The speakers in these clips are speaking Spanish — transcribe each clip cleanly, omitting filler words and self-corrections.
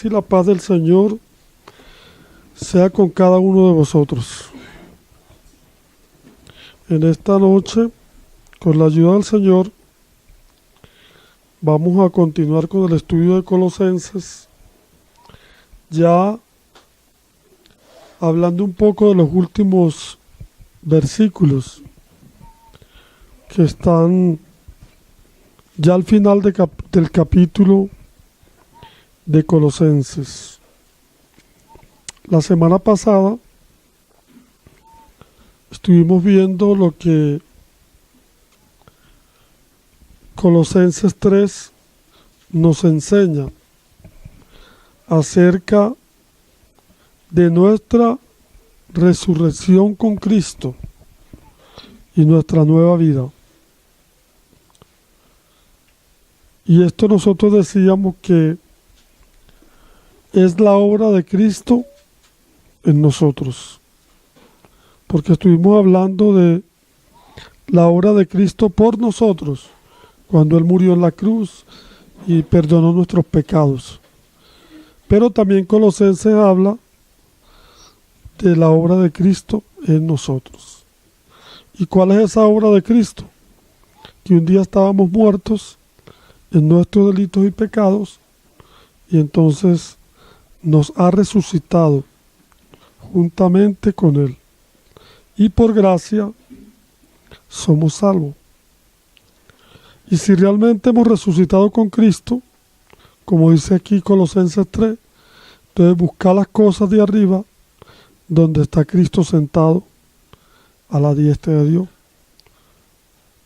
y la paz del Señor sea con cada uno de vosotros. En esta noche, con la ayuda del Señor, vamos a continuar con el estudio de Colosenses, ya hablando un poco de los últimos versículos que están ya al final del capítulo de Colosenses. La semana pasada estuvimos viendo lo que Colosenses 3 nos enseña acerca de nuestra resurrección con Cristo y nuestra nueva vida. Y esto nosotros decíamos que es la obra de Cristo en nosotros, porque estuvimos hablando de la obra de Cristo por nosotros, cuando Él murió en la cruz y perdonó nuestros pecados. Pero también Colosenses habla de la obra de Cristo en nosotros. ¿Y cuál es esa obra de Cristo? Que un día estábamos muertos en nuestros delitos y pecados, y entonces nos ha resucitado juntamente con Él. Y por gracia somos salvos. Y si realmente hemos resucitado con Cristo, como dice aquí Colosenses 3, entonces buscar las cosas de arriba, donde está Cristo sentado a la diestra de Dios.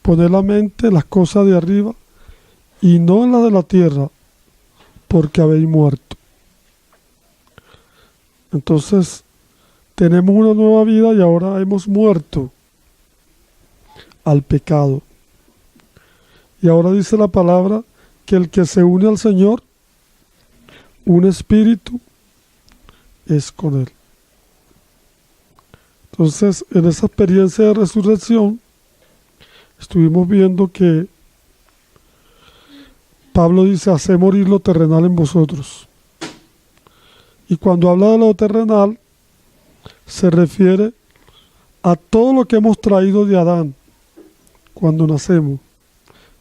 Poner la mente en las cosas de arriba y no en las de la tierra, porque habéis muerto. Entonces, tenemos una nueva vida y ahora hemos muerto al pecado. Y ahora dice la palabra que el que se une al Señor, un espíritu, es con Él. Entonces, en esa experiencia de resurrección, estuvimos viendo que Pablo dice, haced morir lo terrenal en vosotros. Y cuando habla de lo terrenal, se refiere a todo lo que hemos traído de Adán cuando nacemos.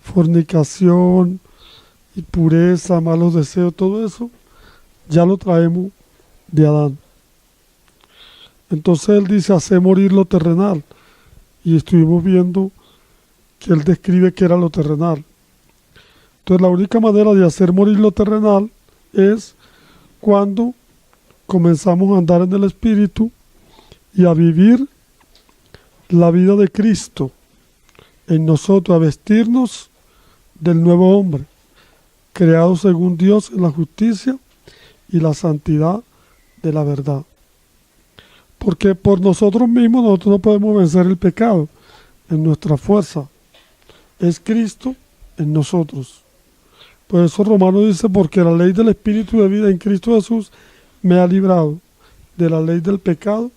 Fornicación, impureza, malos deseos, todo eso, ya lo traemos de Adán. Entonces él dice, haced morir lo terrenal. Y estuvimos viendo que él describe qué era lo terrenal. Entonces la única manera de hacer morir lo terrenal es cuando comenzamos a andar en el Espíritu y a vivir la vida de Cristo en nosotros, a vestirnos del nuevo hombre, creado según Dios en la justicia y la santidad de la verdad. Porque por nosotros mismos nosotros no podemos vencer el pecado en nuestra fuerza. Es Cristo en nosotros. Por eso Romanos dice, porque la ley del Espíritu de vida en Cristo Jesús me ha librado de la ley del pecado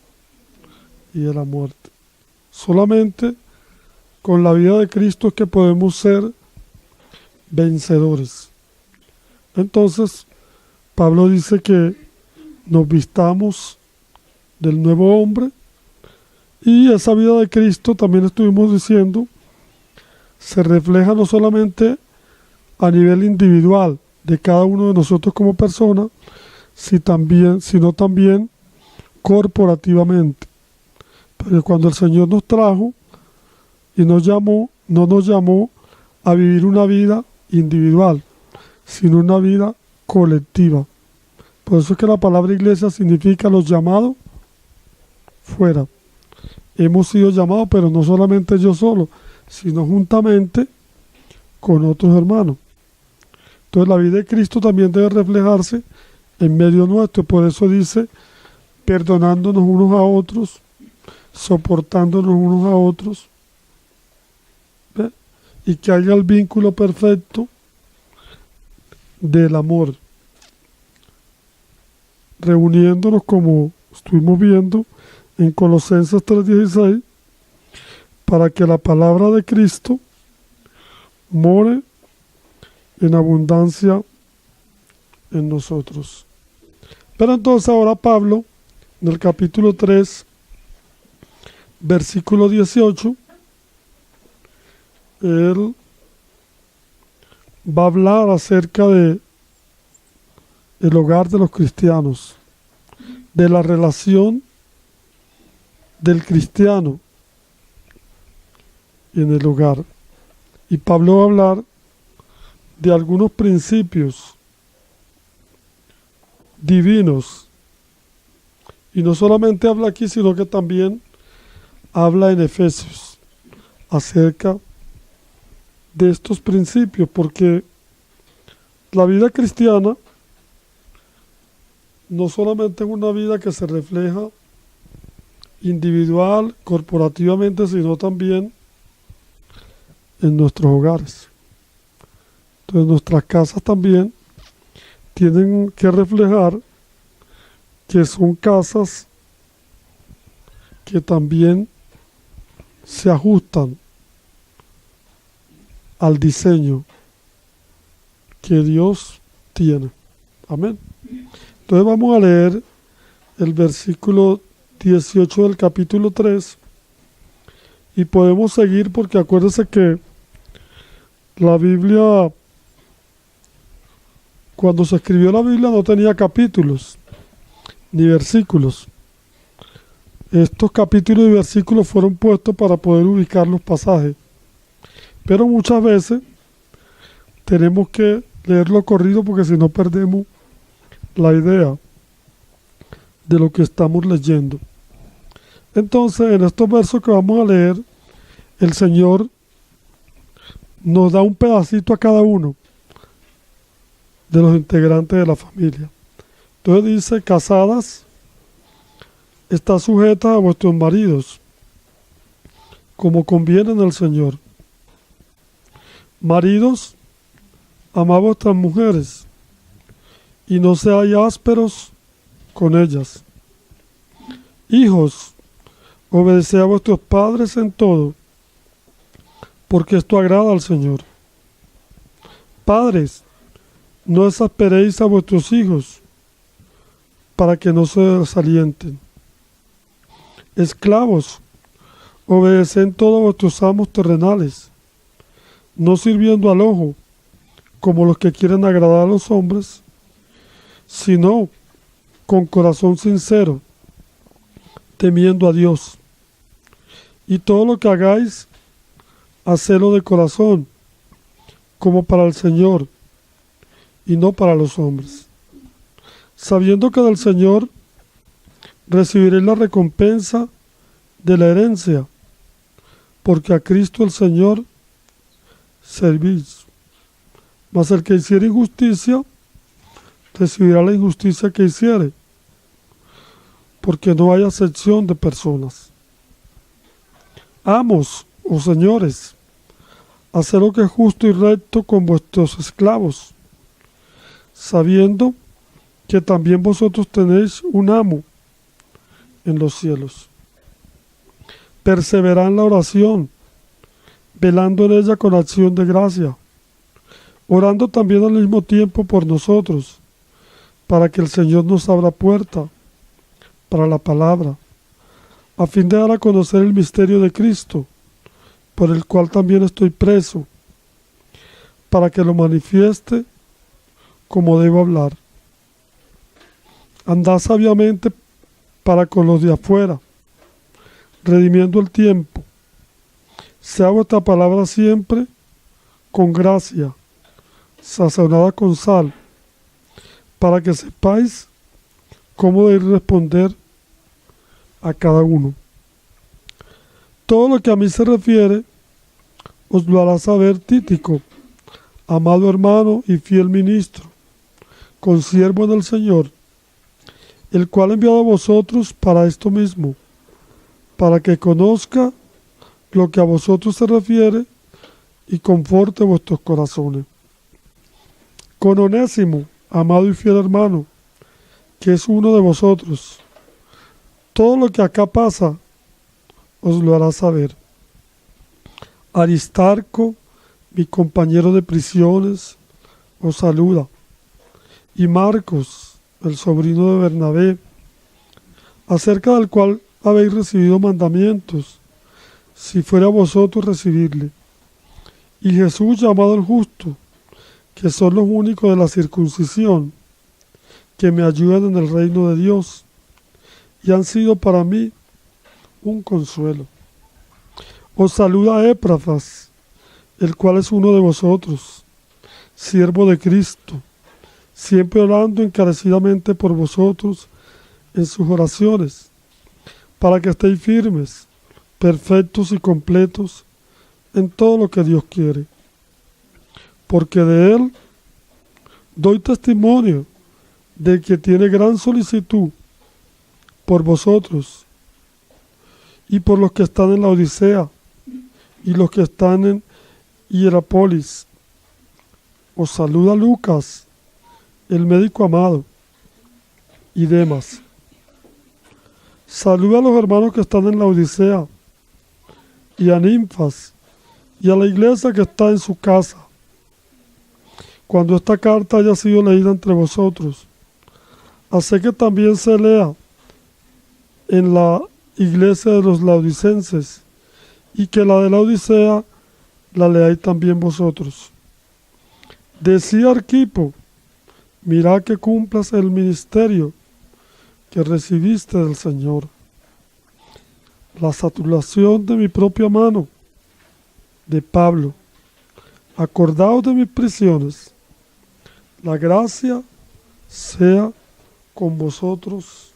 y de la muerte. Solamente con la vida de Cristo es que podemos ser vencedores. Entonces, Pablo dice que nos vistamos del nuevo hombre, y esa vida de Cristo, también estuvimos diciendo, se refleja no solamente a nivel individual de cada uno de nosotros como persona, sino también corporativamente. Porque cuando el Señor nos trajo y nos llamó, no nos llamó a vivir una vida individual, sino una vida colectiva. Por eso es que la palabra iglesia significa los llamados fuera. Hemos sido llamados, pero no solamente yo solo, sino juntamente con otros hermanos. Entonces la vida de Cristo también debe reflejarse en medio nuestro. Por eso dice, perdonándonos unos a otros, soportándonos unos a otros, ¿ve? Y que haya el vínculo perfecto del amor, reuniéndonos como estuvimos viendo en Colosenses 3:16, para que la palabra de Cristo more en abundancia en nosotros. Pero entonces ahora Pablo, en el capítulo 3, versículo 18, él va a hablar acerca de el hogar de los cristianos, de la relación del cristiano en el hogar. Y Pablo va a hablar de algunos principios divinos. Y no solamente habla aquí, sino que también habla en Efesios acerca de estos principios, porque la vida cristiana no solamente es una vida que se refleja individual, corporativamente, sino también en nuestros hogares. Entonces nuestras casas también tienen que reflejar que son casas que también se ajustan al diseño que Dios tiene. Amén. Entonces vamos a leer el versículo 18 del capítulo 3 y podemos seguir porque acuérdense que la Biblia, cuando se escribió la Biblia no tenía capítulos ni versículos. Estos capítulos y versículos fueron puestos para poder ubicar los pasajes. Pero muchas veces tenemos que leerlo corrido porque si no perdemos la idea de lo que estamos leyendo. Entonces, en estos versos que vamos a leer, el Señor nos da un pedacito a cada uno de los integrantes de la familia. Entonces dice, casadas, está sujeta a vuestros maridos, como conviene en el Señor. Maridos, amad a vuestras mujeres, y no seáis ásperos con ellas. Hijos, obedeced a vuestros padres en todo, porque esto agrada al Señor. Padres, no exasperéis a vuestros hijos, para que no se desalienten. Esclavos, obedeced todo a vuestros amos terrenales, no sirviendo al ojo, como los que quieren agradar a los hombres, sino con corazón sincero, temiendo a Dios. Y todo lo que hagáis, hacedlo de corazón, como para el Señor, y no para los hombres, sabiendo que del Señor recibiréis la recompensa de la herencia, porque a Cristo el Señor servís. Mas el que hiciere injusticia, recibirá la injusticia que hiciere, porque no hay acepción de personas. Amos, oh señores, haced lo que es justo y recto con vuestros esclavos, sabiendo que también vosotros tenéis un amo en los cielos. Perseverad en la oración, velando en ella con acción de gracia, orando también al mismo tiempo por nosotros, para que el Señor nos abra puerta para la palabra, a fin de dar a conocer el misterio de Cristo, por el cual también estoy preso, para que lo manifieste como debo hablar. Andad sabiamente para con los de afuera, redimiendo el tiempo. Sea vuestra palabra siempre con gracia, sazonada con sal, para que sepáis cómo debéis responder a cada uno. Todo lo que a mí se refiere, os lo hará saber Tíquico, amado hermano y fiel ministro, consiervo en el Señor, el cual ha enviado a vosotros para esto mismo, para que conozca lo que a vosotros se refiere y conforte vuestros corazones. Con Onésimo, amado y fiel hermano, que es uno de vosotros, todo lo que acá pasa, os lo hará saber. Aristarco, mi compañero de prisiones, os saluda. Y Marcos, el sobrino de Bernabé, acerca del cual habéis recibido mandamientos, si fuera a vosotros recibirle. Y Jesús, llamado el justo, que son los únicos de la circuncisión, que me ayudan en el reino de Dios, y han sido para mí un consuelo. Os saluda Éprafas, el cual es uno de vosotros, siervo de Cristo, siempre orando encarecidamente por vosotros en sus oraciones, para que estéis firmes, perfectos y completos en todo lo que Dios quiere. Porque de Él doy testimonio de que tiene gran solicitud por vosotros y por los que están en la Odisea y los que están en Hierápolis. Os saluda Lucas, el médico amado, y Demas. Saluda a los hermanos que están en la Odisea, y a Ninfas, y a la iglesia que está en su casa. Cuando esta carta haya sido leída entre vosotros, haced que también se lea en la iglesia de los laodicenses, y que la de la Odisea la leáis también vosotros. Decía Arquipo, mirad que cumplas el ministerio que recibiste del Señor. La saturación de mi propia mano, de Pablo. Acordaos de mis prisiones. La gracia sea con vosotros.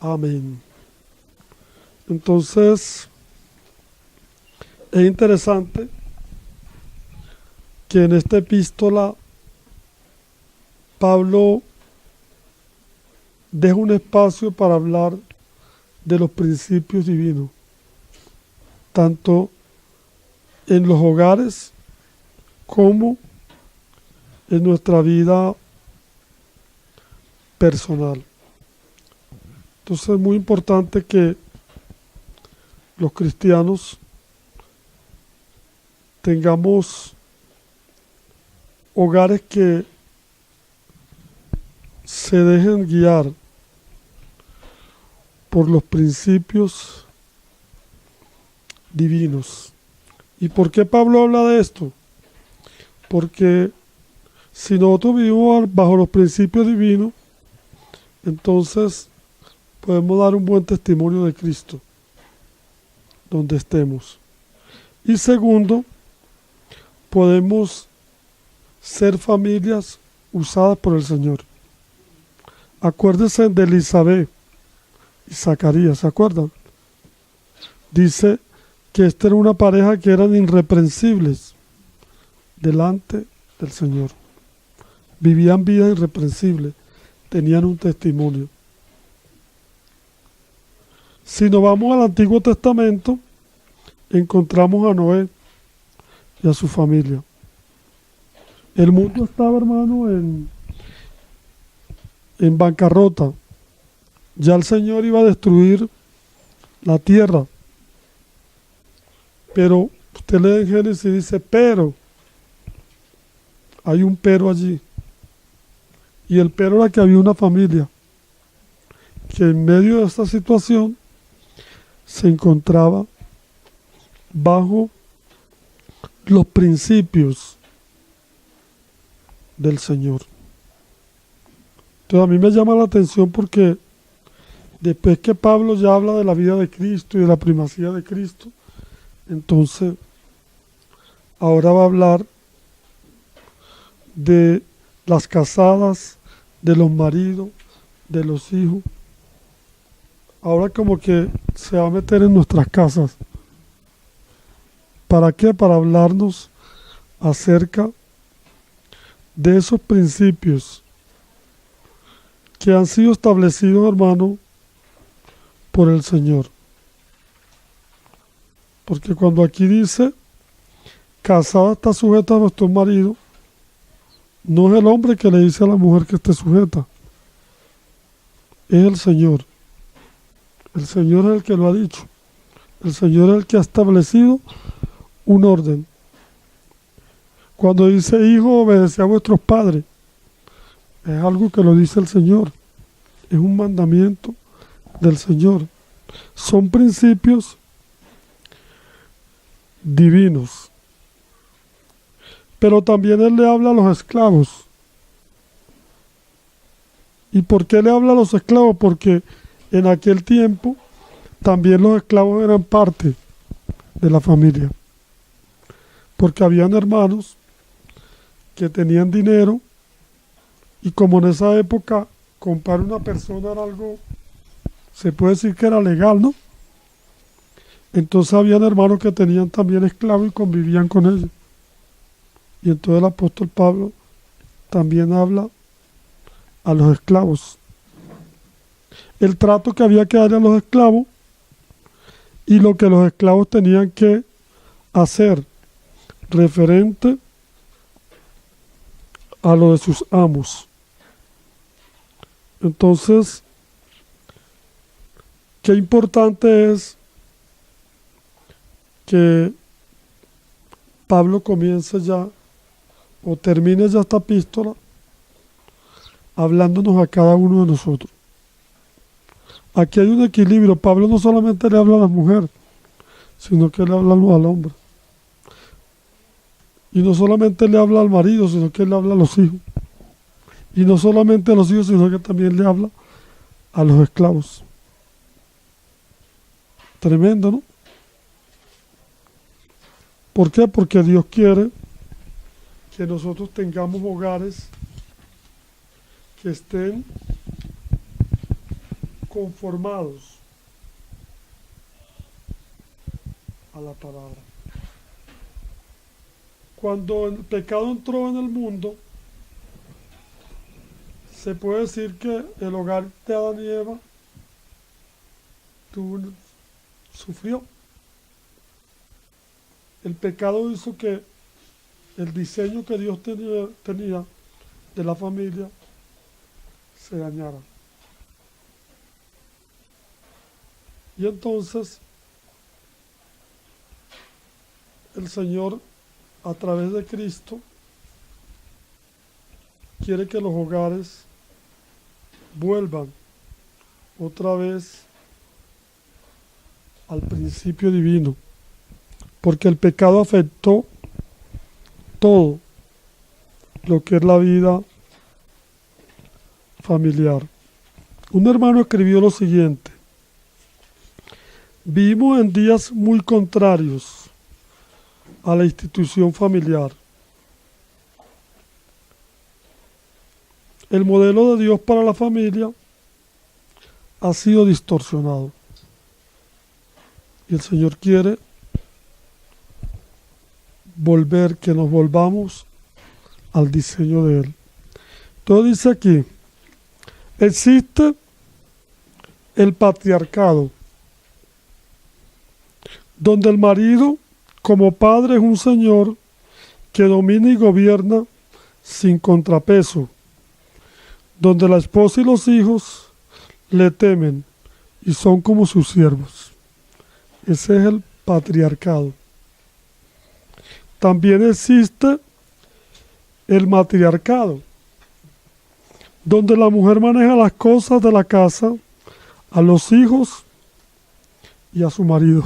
Amén. Entonces, es interesante que en esta epístola Pablo deja un espacio para hablar de los principios divinos, tanto en los hogares como en nuestra vida personal. Entonces es muy importante que los cristianos tengamos hogares que se dejen guiar por los principios divinos. ¿Y por qué Pablo habla de esto? Porque si nosotros vivimos bajo los principios divinos, entonces podemos dar un buen testimonio de Cristo donde estemos. Y segundo, podemos ser familias usadas por el Señor. Acuérdense de Elizabeth y Zacarías, ¿se acuerdan? Dice que esta era una pareja que eran irreprensibles delante del Señor. Vivían vida irreprensible, tenían un testimonio. Si nos vamos al Antiguo Testamento, encontramos a Noé y a su familia. El mundo estaba, hermano, en bancarrota. Ya el Señor iba a destruir la tierra. Pero usted lee en Génesis y dice, pero. Hay un pero allí. Y el pero era que había una familia que en medio de esta situación se encontraba bajo los principios del Señor. Entonces a mí me llama la atención porque después que Pablo ya habla de la vida de Cristo y de la primacía de Cristo, entonces ahora va a hablar de las casadas, de los maridos, de los hijos. Ahora como que se va a meter en nuestras casas. ¿Para qué? Para hablarnos acerca de esos principios que han sido establecidos, hermano, por el Señor. Porque cuando aquí dice, casada está sujeta a nuestro marido, no es el hombre que le dice a la mujer que esté sujeta, es el Señor. El Señor es el que lo ha dicho. El Señor es el que ha establecido un orden. Cuando dice, hijo, obedece a vuestros padres, Es algo que lo dice el Señor. Es un mandamiento del Señor. Son principios divinos. Pero también Él le habla a los esclavos. ¿Y por qué le habla a los esclavos? Porque en aquel tiempo también los esclavos eran parte de la familia. Porque habían hermanos que tenían dinero y como en esa época comprar una persona era algo, se puede decir que era legal, ¿no? Entonces habían hermanos que tenían también esclavos y convivían con ellos. Y entonces el apóstol Pablo también habla a los esclavos. El trato que había que darle a los esclavos y lo que los esclavos tenían que hacer referente a lo de sus amos. Entonces, qué importante es que Pablo comience ya o termine ya esta epístola hablándonos a cada uno de nosotros. Aquí hay un equilibrio. Pablo no solamente le habla a la mujer, sino que le habla al hombre. Y no solamente le habla al marido, sino que le habla a los hijos. Y no solamente a los hijos, sino que también le habla a los esclavos. Tremendo, ¿no? ¿Por qué? Porque Dios quiere que nosotros tengamos hogares que estén conformados a la palabra. Cuando el pecado entró en el mundo, se puede decir que el hogar de Adán y Eva sufrió. El pecado hizo que el diseño que Dios tenía de la familia se dañara. Y entonces el Señor, a través de Cristo, quiere que los hogares vuelvan otra vez al principio divino, porque el pecado afectó todo lo que es la vida familiar. Un hermano escribió lo siguiente: vivimos en días muy contrarios a la institución familiar. El modelo de Dios para la familia ha sido distorsionado. Y el Señor quiere que nos volvamos al diseño de Él. Entonces dice aquí, existe el patriarcado, donde el marido como padre es un señor que domina y gobierna sin contrapeso, donde la esposa y los hijos le temen y son como sus siervos. Ese es el patriarcado. También existe el matriarcado, donde la mujer maneja las cosas de la casa, a los hijos y a su marido.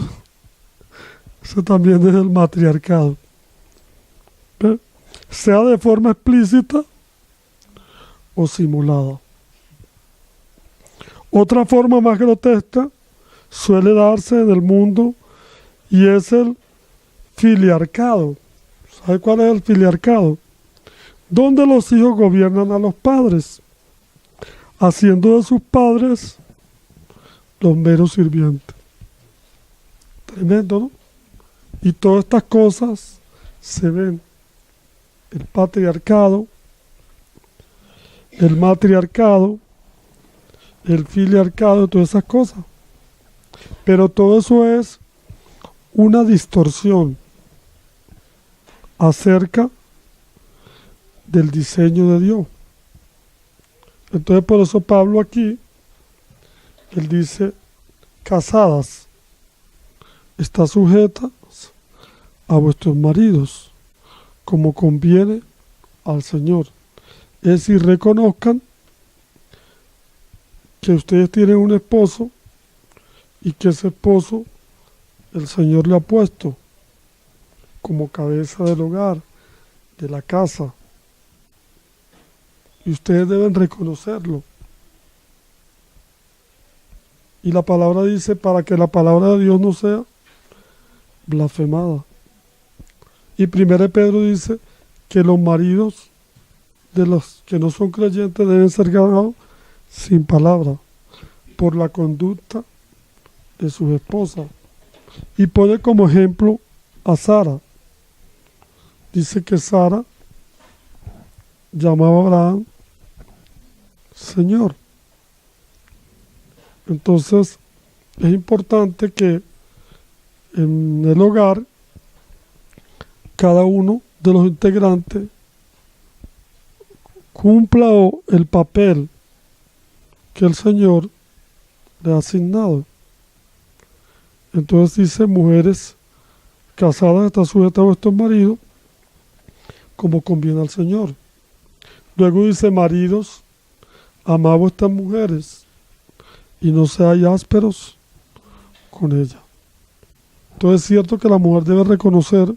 Ese también es el matriarcado. Sea de forma explícita o simulada. Otra forma más grotesca suele darse en el mundo y es el filiarcado. ¿Sabe cuál es el filiarcado? Donde los hijos gobiernan a los padres, haciendo de sus padres los meros sirvientes. Tremendo, ¿no? Y todas estas cosas se ven. El patriarcado, el matriarcado, el filiarcado, todas esas cosas. Pero todo eso es una distorsión acerca del diseño de Dios. Entonces por eso Pablo aquí, él dice, casadas, está sujetas a vuestros maridos, como conviene al Señor. Es decir, reconozcan que ustedes tienen un esposo y que ese esposo el Señor le ha puesto como cabeza del hogar, de la casa. Y ustedes deben reconocerlo. Y la palabra dice, para que la palabra de Dios no sea blasfemada. Y 1 Pedro dice que los maridos de los que no son creyentes deben ser ganados sin palabra, por la conducta de sus esposas. Y pone como ejemplo a Sara. Dice que Sara llamaba a Abraham Señor. Entonces es importante que en el hogar cada uno de los integrantes cumpla el papel que el Señor le ha asignado. Entonces dice, mujeres casadas, están sujetas a vuestros maridos como conviene al Señor. Luego dice, maridos, amad a vuestras mujeres y no seáis ásperos con ellas. Entonces es cierto que la mujer debe reconocer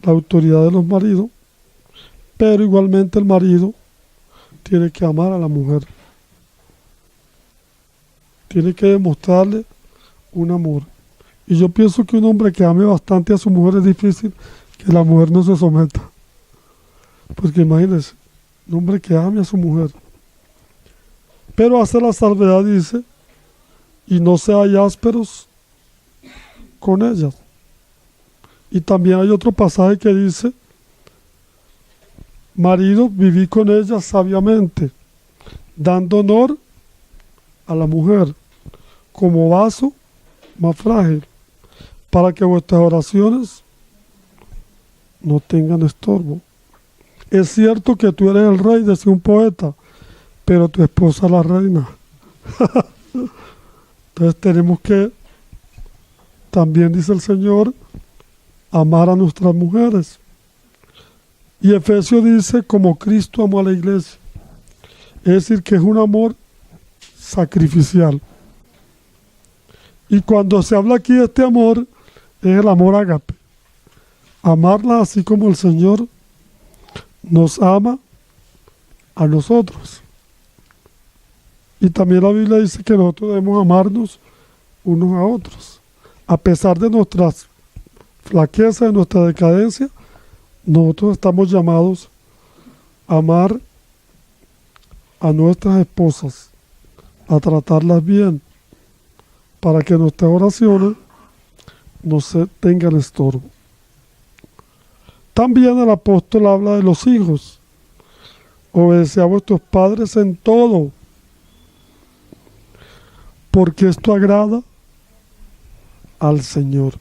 la autoridad de los maridos, pero igualmente el marido tiene que amar a la mujer. Tiene que demostrarle un amor. Y yo pienso que un hombre que ame bastante a su mujer es difícil que la mujer no se someta. Porque imagínense, un hombre que ame a su mujer. Pero hace la salvedad, dice, y no seáis ásperos con ellas. Y también hay otro pasaje que dice, maridos, vivid con ellas sabiamente, dando honor a la mujer como vaso más frágil, para que vuestras oraciones no tengan estorbo. Es cierto que tú eres el rey, decía un poeta, pero tu esposa la reina. Entonces tenemos que, también dice el Señor, amar a nuestras mujeres. Y Efesios dice, como Cristo amó a la iglesia. Es decir, que es un amor sacrificial. Y cuando se habla aquí de este amor, es el amor ágape. Amarla así como el Señor nos ama a nosotros. Y también la Biblia dice que nosotros debemos amarnos unos a otros. A pesar de nuestras flaquezas, de nuestra decadencia, nosotros estamos llamados a amar a nuestras esposas, a tratarlas bien, para que nuestras oraciones no se tengan estorbo. También el apóstol habla de los hijos. Obedeced a vuestros padres en todo, porque esto agrada al Señor.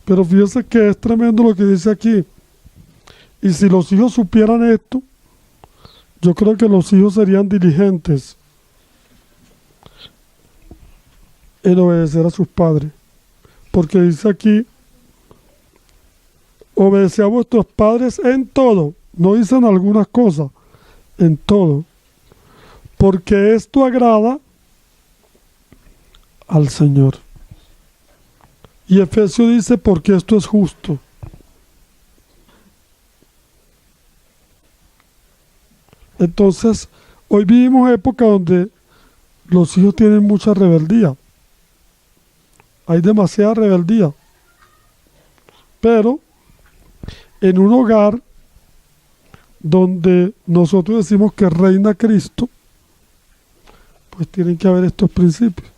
Pero fíjense que es tremendo lo que dice aquí. Y si los hijos supieran esto, yo creo que los hijos serían diligentes en obedecer a sus padres. Porque dice aquí, obedeced a vuestros padres en todo. No dicen algunas cosas, en todo. Porque esto agrada al Señor. Y Efesios dice, porque esto es justo. Entonces, hoy vivimos época donde los hijos tienen mucha rebeldía. Hay demasiada rebeldía. Pero en un hogar donde nosotros decimos que reina Cristo, pues tienen que haber estos principios.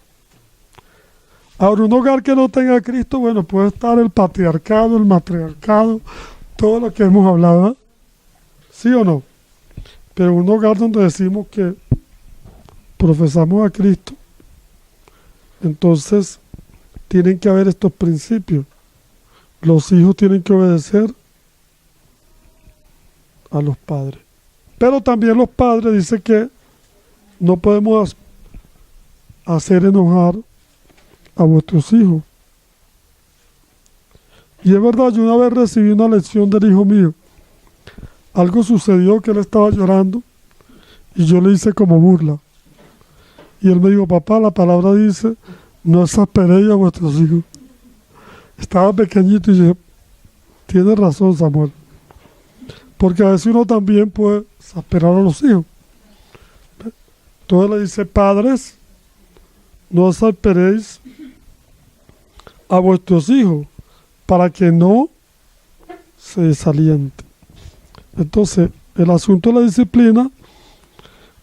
Ahora, un hogar que no tenga a Cristo, bueno, puede estar el patriarcado, el matriarcado, todo lo que hemos hablado, ¿eh? ¿Sí o no? Pero un hogar donde decimos que profesamos a Cristo, entonces tienen que haber estos principios. Los hijos tienen que obedecer a los padres. Pero también los padres dicen que no podemos hacer enojar a vuestros hijos. Y es verdad, yo una vez recibí una lección del hijo mío. algo sucedió que él estaba llorando y yo le hice como burla. Y él me dijo, papá, la palabra dice, no exasperéis a vuestros hijos. Estaba pequeñito y yo, tienes razón, Samuel. Porque a veces uno también puede exasperar a los hijos. Entonces le dice, padres, no exasperéis a vuestros hijos para que no se desalienten. Entonces, el asunto de la disciplina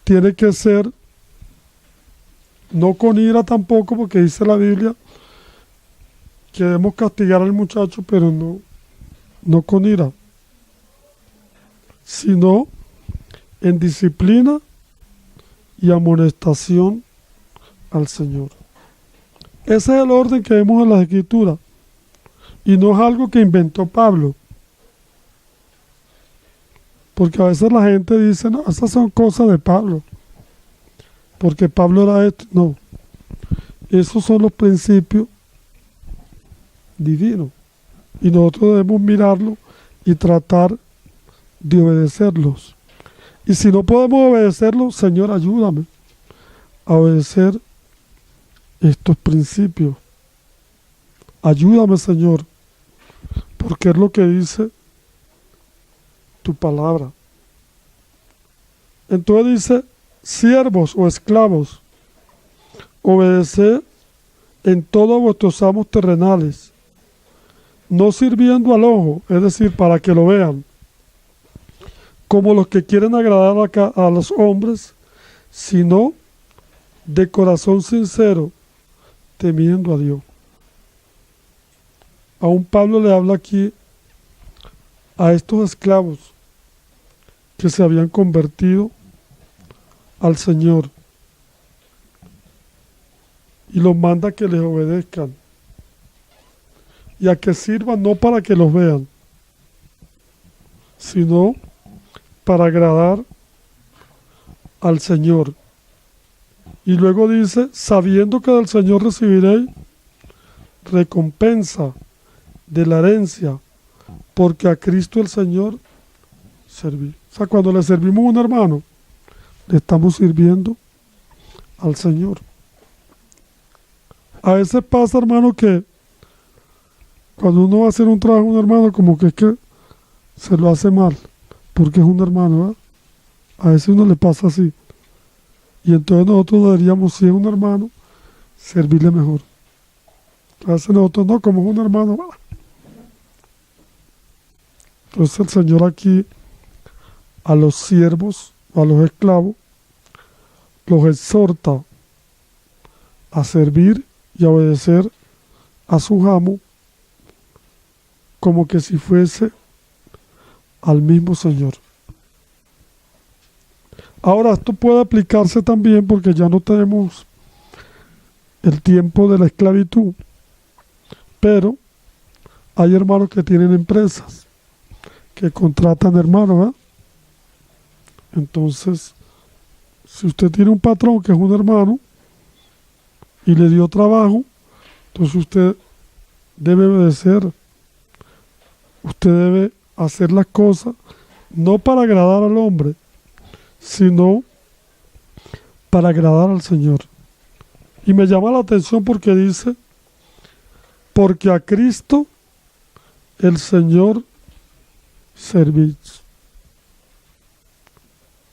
tiene que ser no con ira tampoco, porque dice la Biblia que debemos castigar al muchacho, pero no con ira, sino en disciplina y amonestación al Señor. Ese es el orden que vemos en las Escrituras y no es algo que inventó Pablo, porque a veces la gente dice, no, esas son cosas de Pablo, porque Pablo era esto. No, esos son los principios divinos y nosotros debemos mirarlos y tratar de obedecerlos. Y si no podemos obedecerlos, Señor, ayúdame a obedecer estos principios. Ayúdame, Señor, porque es lo que dice tu palabra. Entonces dice, siervos o esclavos, obedeced en todos vuestros amos terrenales, no sirviendo al ojo, es decir, para que lo vean, como los que quieren agradar a los hombres, sino de corazón sincero, temiendo a Dios. Aún Pablo le habla aquí a estos esclavos que se habían convertido al Señor y los manda a que les obedezcan y a que sirvan no para que los vean, sino para agradar al Señor. Y luego dice, sabiendo que del Señor recibiréis recompensa de la herencia, porque a Cristo el Señor serví. O sea, cuando le servimos a un hermano, le estamos sirviendo al Señor. A veces pasa, hermano, que cuando uno va a hacer un trabajo a un hermano, como que es que se lo hace mal, porque es un hermano, ¿verdad? A veces uno le pasa así. Y entonces nosotros deberíamos, si es un hermano, servirle mejor. A veces nosotros no, como es un hermano, ¿verdad? Entonces el Señor aquí a los siervos, a los esclavos, los exhorta a servir y a obedecer a su amo como que si fuese al mismo Señor. Ahora, esto puede aplicarse también porque ya no tenemos el tiempo de la esclavitud, pero hay hermanos que tienen empresas, que contratan hermanos, ¿verdad? Entonces, si usted tiene un patrón que es un hermano y le dio trabajo, entonces usted debe obedecer, usted debe hacer las cosas no para agradar al hombre, sino para agradar al Señor. Y me llama la atención porque dice, porque a Cristo el Señor servís.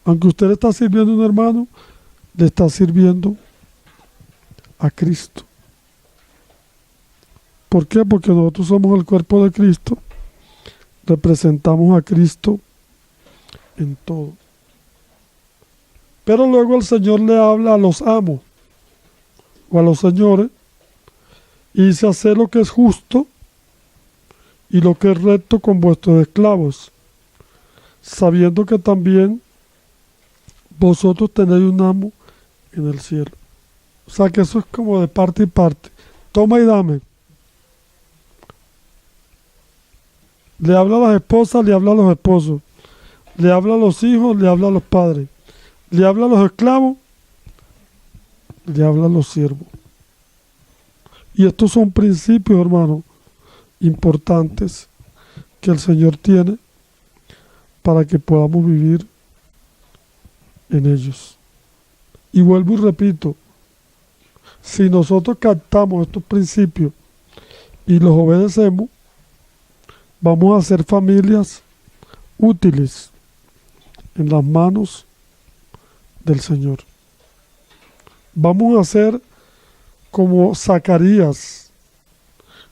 Aunque usted le está sirviendo a un hermano, le está sirviendo a Cristo. ¿Por qué? Porque nosotros somos el cuerpo de Cristo, representamos a Cristo en todo. Pero luego el Señor le habla a los amos o a los señores y dice, hacer lo que es justo y lo que es recto con vuestros esclavos, sabiendo que también vosotros tenéis un amo en el cielo. O sea que eso es como de parte y parte. Toma y dame. Le habla a las esposas, le habla a los esposos. Le habla a los hijos, le habla a los padres. Le habla a los esclavos, le habla a los siervos. Y estos son principios, hermanos, importantes que el Señor tiene para que podamos vivir en ellos. Y vuelvo y repito, si nosotros captamos estos principios y los obedecemos, vamos a ser familias útiles en las manos del Señor. Vamos a ser como Zacarías,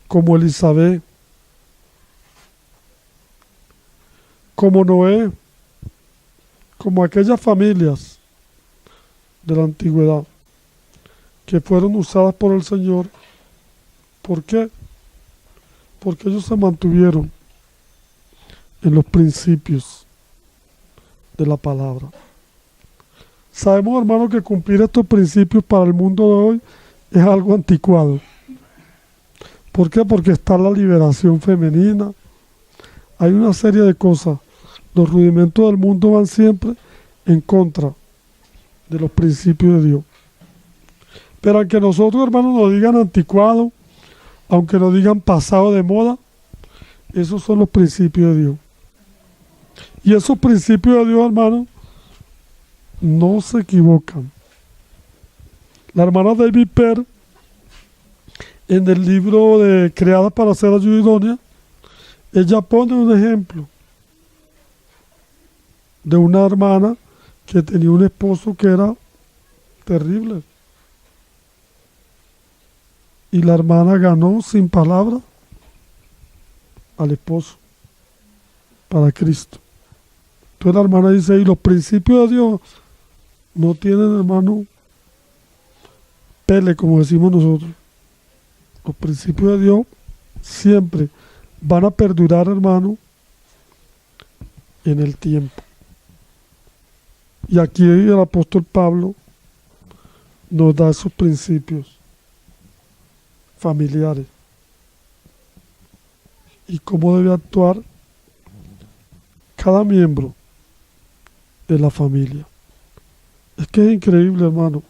como Elizabeth, como Noé, como aquellas familias de la antigüedad que fueron usadas por el Señor. ¿Por qué? Porque ellos se mantuvieron en los principios de la palabra. Sabemos, hermanos, que cumplir estos principios para el mundo de hoy es algo anticuado. ¿Por qué? Porque está la liberación femenina. Hay una serie de cosas. Los rudimentos del mundo van siempre en contra de los principios de Dios. Pero aunque nosotros, hermanos, nos digan anticuado, aunque nos digan pasado de moda, esos son los principios de Dios. Y esos principios de Dios, hermanos, no se equivocan. La hermana David Perr, en el libro de Creada para ser ayuda idónea, ella pone un ejemplo de una hermana que tenía un esposo que era terrible. Y la hermana ganó sin palabras al esposo para Cristo. Entonces la hermana dice, y los principios de Dios no tienen, hermano, pele, como decimos nosotros. Los principios de Dios siempre van a perdurar, hermano, en el tiempo. Y aquí el apóstol Pablo nos da esos principios familiares y cómo debe actuar cada miembro de la familia. Es que es increíble, hermano,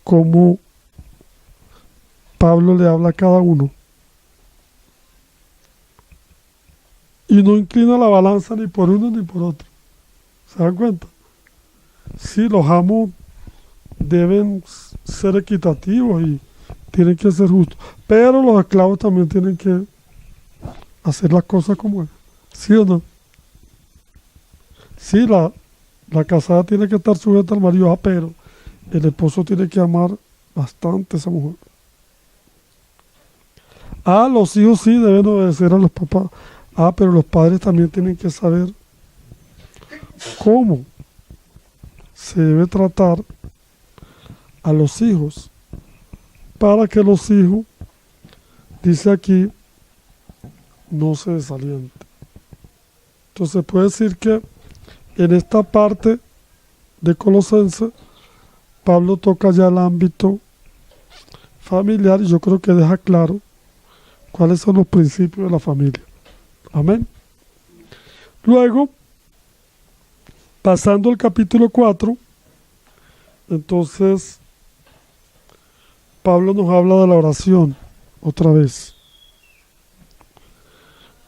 cómo Pablo le habla a cada uno y no inclina la balanza ni por uno ni por otro. ¿Se dan cuenta? Sí, los amos deben ser equitativos y tienen que ser justos, pero los esclavos también tienen que hacer las cosas como es. ¿Sí o no? Sí, la casada tiene que estar sujeta al marido, pero el esposo tiene que amar bastante a esa mujer. Los hijos sí deben obedecer a los papás. Pero los padres también tienen que saber cómo se debe tratar a los hijos para que los hijos, dice aquí, no se desalienten. Entonces puede decir que en esta parte de Colosenses, Pablo toca ya el ámbito familiar y yo creo que deja claro cuáles son los principios de la familia. Amén. Luego, pasando al capítulo 4, entonces Pablo nos habla de la oración otra vez.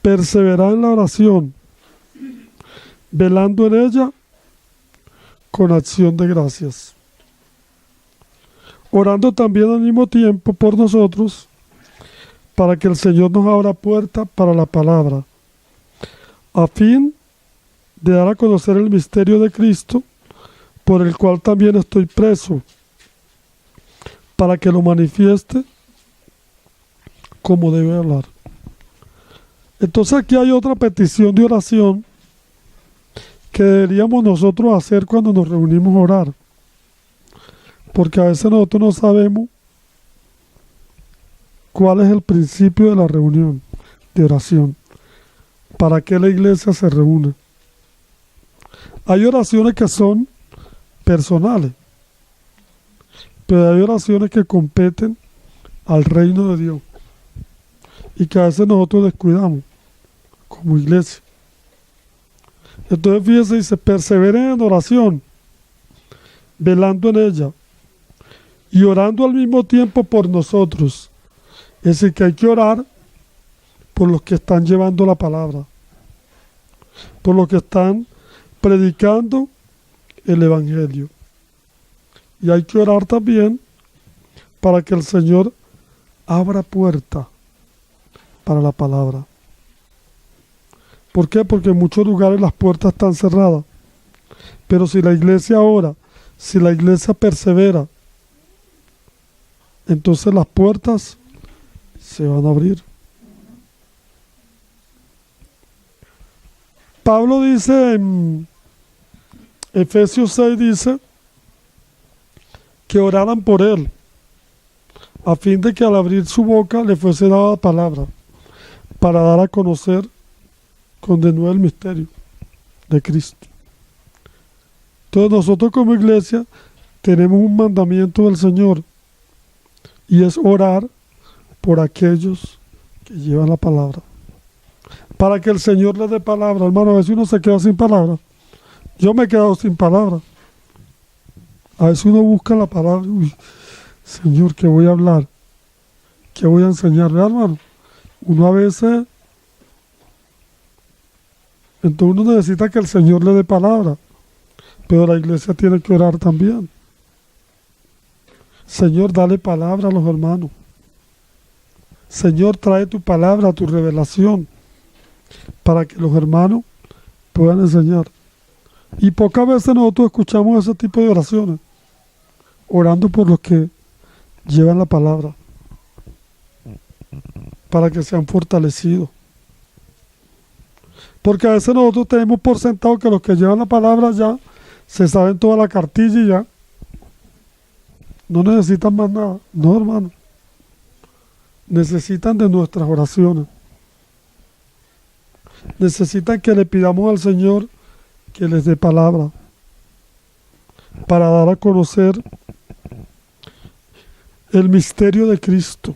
Perseverar en la oración, velando en ella con acción de gracias. Orando también al mismo tiempo por nosotros, para que el Señor nos abra puerta para la palabra, a fin de dar a conocer el misterio de Cristo, por el cual también estoy preso, para que lo manifieste como debe hablar. Entonces aquí hay otra petición de oración que deberíamos nosotros hacer cuando nos reunimos a orar, porque a veces nosotros no sabemos cuál es el principio de la reunión de oración, para qué la iglesia se reúne. Hay oraciones que son personales, pero hay oraciones que competen al reino de Dios y que a veces nosotros descuidamos como iglesia. Entonces fíjense, dice, perseveren en oración, velando en ella y orando al mismo tiempo por nosotros. Es decir, que hay que orar por los que están llevando la palabra, por los que están predicando el Evangelio. Y hay que orar también para que el Señor abra puerta para la palabra. ¿Por qué? Porque en muchos lugares las puertas están cerradas. Pero si la iglesia ora, si la iglesia persevera, entonces las puertas se van a abrir. Pablo dice en Efesios 6, dice que oraran por él, a fin de que al abrir su boca le fuese dada palabra, para dar a conocer con denuedo el misterio de Cristo. Entonces nosotros como iglesia tenemos un mandamiento del Señor, y es orar por aquellos que llevan la palabra, para que el Señor les dé palabra. Hermano, a veces uno se queda sin palabra. Yo me he quedado sin palabra. A veces uno busca la palabra. Uy, Señor, ¿qué voy a hablar? ¿Qué voy a enseñar? Hermano, uno a veces... Entonces uno necesita que el Señor le dé palabra. Pero la iglesia tiene que orar también. Señor, dale palabra a los hermanos. Señor, trae tu palabra, tu revelación, para que los hermanos puedan enseñar. Y pocas veces nosotros escuchamos ese tipo de oraciones, orando por los que llevan la palabra, para que sean fortalecidos. Porque a veces nosotros tenemos por sentado que los que llevan la palabra ya se saben toda la cartilla y ya no necesitan más nada. No, hermano. Necesitan de nuestras oraciones. Necesitan que le pidamos al Señor que les dé palabra para dar a conocer el misterio de Cristo.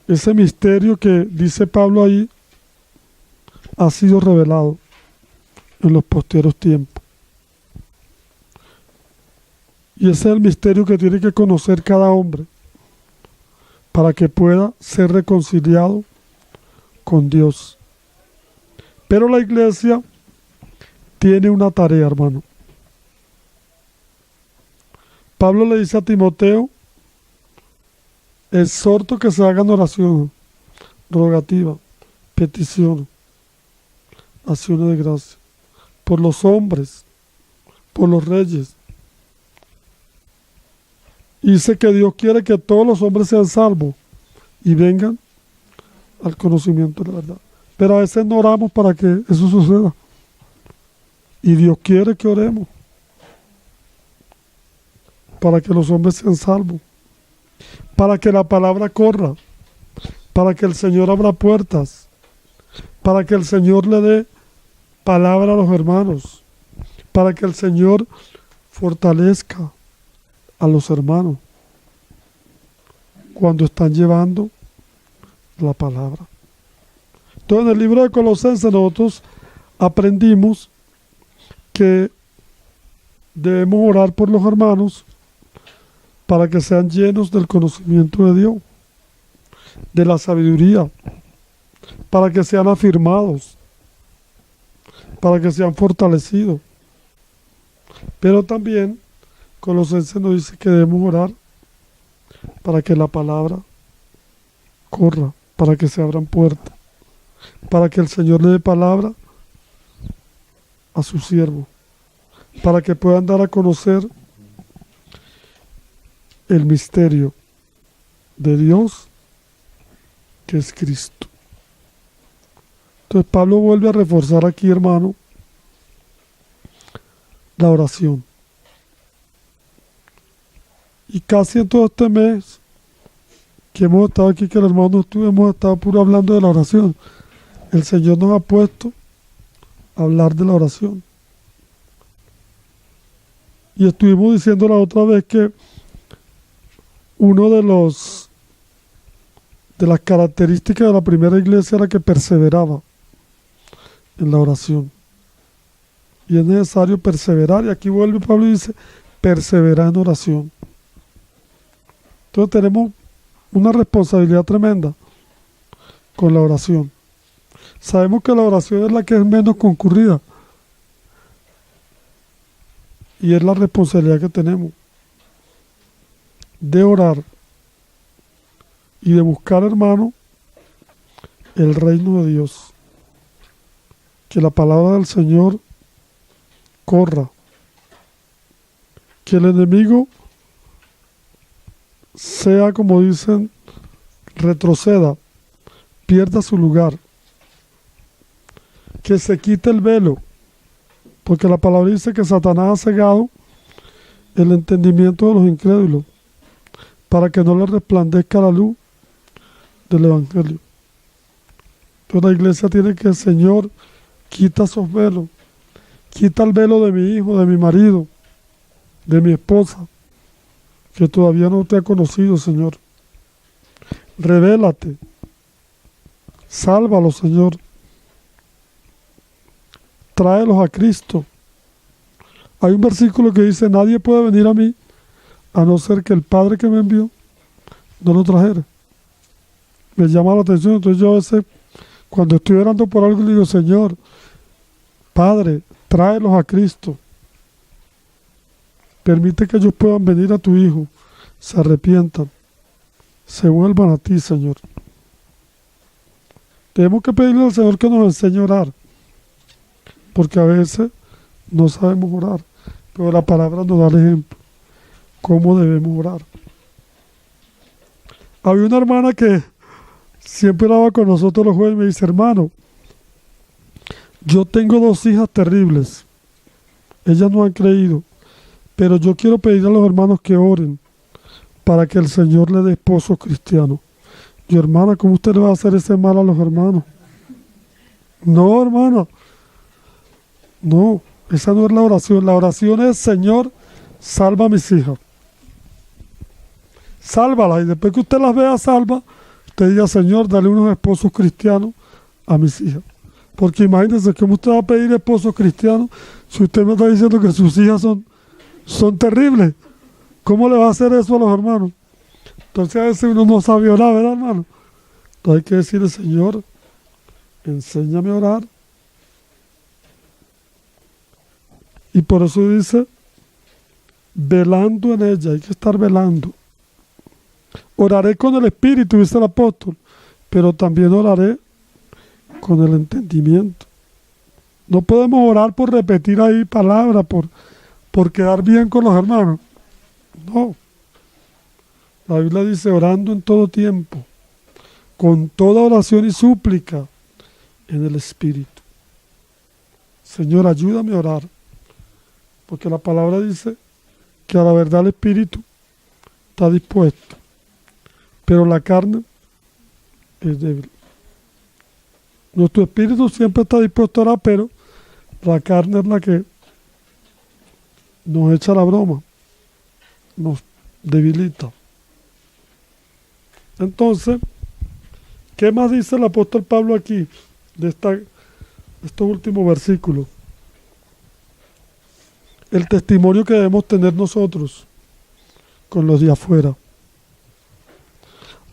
Ese misterio que dice Pablo ahí ha sido revelado en los posteros tiempos. Y ese es el misterio que tiene que conocer cada hombre para que pueda ser reconciliado con Dios. Pero la iglesia tiene una tarea, hermano. Pablo le dice a Timoteo, exhorto que se hagan oraciones, rogativas, peticiones, acciones de gracia, por los hombres, por los reyes. Y dice que Dios quiere que todos los hombres sean salvos y vengan al conocimiento de la verdad. Pero a veces no oramos para que eso suceda. Y Dios quiere que oremos para que los hombres sean salvos, para que la palabra corra, para que el Señor abra puertas, para que el Señor le dé palabra a los hermanos, para que el Señor fortalezca a los hermanos cuando están llevando la palabra. Entonces, en el libro de Colosenses nosotros aprendimos que debemos orar por los hermanos para que sean llenos del conocimiento de Dios, de la sabiduría, para que sean afirmados, para que sean fortalecidos. Pero también Colosenses nos dice que debemos orar para que la palabra corra, para que se abran puertas, para que el Señor le dé palabra a su siervo, para que puedan dar a conocer el misterio de Dios, que es Cristo. Entonces Pablo vuelve a reforzar aquí, hermano, la oración. Y casi en todo este mes que hemos estado aquí, que el hermano hemos estado puro hablando de la oración. El Señor nos ha puesto a hablar de la oración. Y estuvimos diciendo la otra vez que uno de las características de la primera iglesia era que perseveraba en la oración. Y es necesario perseverar. Y aquí vuelve Pablo y dice, perseverar en oración. Entonces tenemos una responsabilidad tremenda con la oración. Sabemos que la oración es la que es menos concurrida y es la responsabilidad que tenemos de orar y de buscar, hermano, el reino de Dios. Que la palabra del Señor corra. Que el enemigo sea, como dicen, retroceda, pierda su lugar. Que se quite el velo, porque la palabra dice que Satanás ha cegado el entendimiento de los incrédulos para que no les resplandezca la luz del Evangelio. Entonces la iglesia tiene que, Señor, quita esos velos, quita el velo de mi hijo, de mi marido, de mi esposa, que todavía no te ha conocido, Señor. Revélate, sálvalos, Señor. Tráelos a Cristo. Hay un versículo que dice: nadie puede venir a mí a no ser que el Padre que me envió no lo trajera. Me llama la atención. Entonces yo a veces, cuando estoy orando por algo, le digo: Señor, Padre, tráelos a Cristo. Permite que ellos puedan venir a tu Hijo, se arrepientan, se vuelvan a ti, Señor. Tenemos que pedirle al Señor que nos enseñe a orar, porque a veces no sabemos orar, pero la palabra nos da el ejemplo, cómo debemos orar. Había una hermana que siempre oraba con nosotros los jueves y me dice: hermano, yo tengo 2 hijas terribles, ellas no han creído, pero yo quiero pedir a los hermanos que oren para que el Señor le dé esposos cristianos. Yo: hermana, ¿cómo usted le va a hacer ese mal a los hermanos? No, hermana, no, esa no es la oración. La oración es: Señor, salva a mis hijas. Sálvalas, y después que usted las vea salva, usted diga: Señor, dale unos esposos cristianos a mis hijas. Porque imagínense, ¿cómo usted va a pedir esposos cristianos si usted me está diciendo que sus hijas son terribles? ¿Cómo le va a hacer eso a los hermanos? Entonces a veces uno no sabe orar, ¿verdad, hermano? Entonces hay que decirle: Señor, enséñame a orar. Y por eso dice: velando en ella, hay que estar velando. Oraré con el Espíritu, dice el apóstol, pero también oraré con el entendimiento. No podemos orar por repetir ahí palabras, por quedar bien con los hermanos. No. La Biblia dice: orando en todo tiempo, con toda oración y súplica en el Espíritu. Señor, ayúdame a orar, porque la palabra dice que a la verdad el Espíritu está dispuesto, pero la carne es débil. Nuestro espíritu siempre está dispuesto a orar, pero la carne es la que nos echa la broma, nos debilita. Entonces, ¿qué más dice el apóstol Pablo aquí de estos últimos versículos? El testimonio que debemos tener nosotros con los de afuera.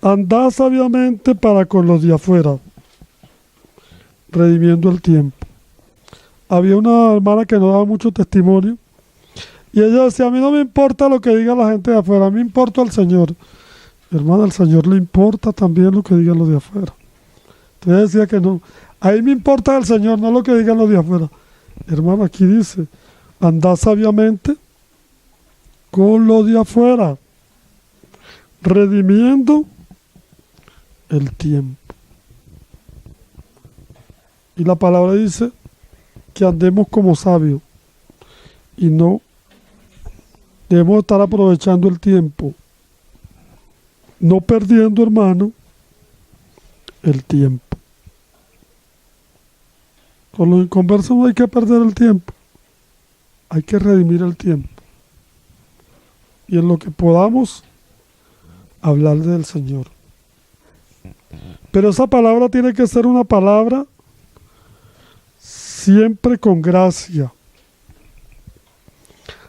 Andad sabiamente para con los de afuera, redimiendo el tiempo. Había una hermana que no daba mucho testimonio y ella decía: a mí no me importa lo que diga la gente de afuera, a mí me importa el Señor. Hermana, al Señor le importa también lo que digan los de afuera. Entonces decía que no, a mí me importa el Señor, no lo que digan los de afuera. Hermano, aquí dice: andad sabiamente con los de afuera, redimiendo el tiempo. Y la palabra dice que andemos como sabios y no debemos estar aprovechando el tiempo, no perdiendo, hermano, el tiempo. Con los inconversos no hay que perder el tiempo, hay que redimir el tiempo. Y en lo que podamos, hablar del Señor. Pero esa palabra tiene que ser una palabra siempre con gracia,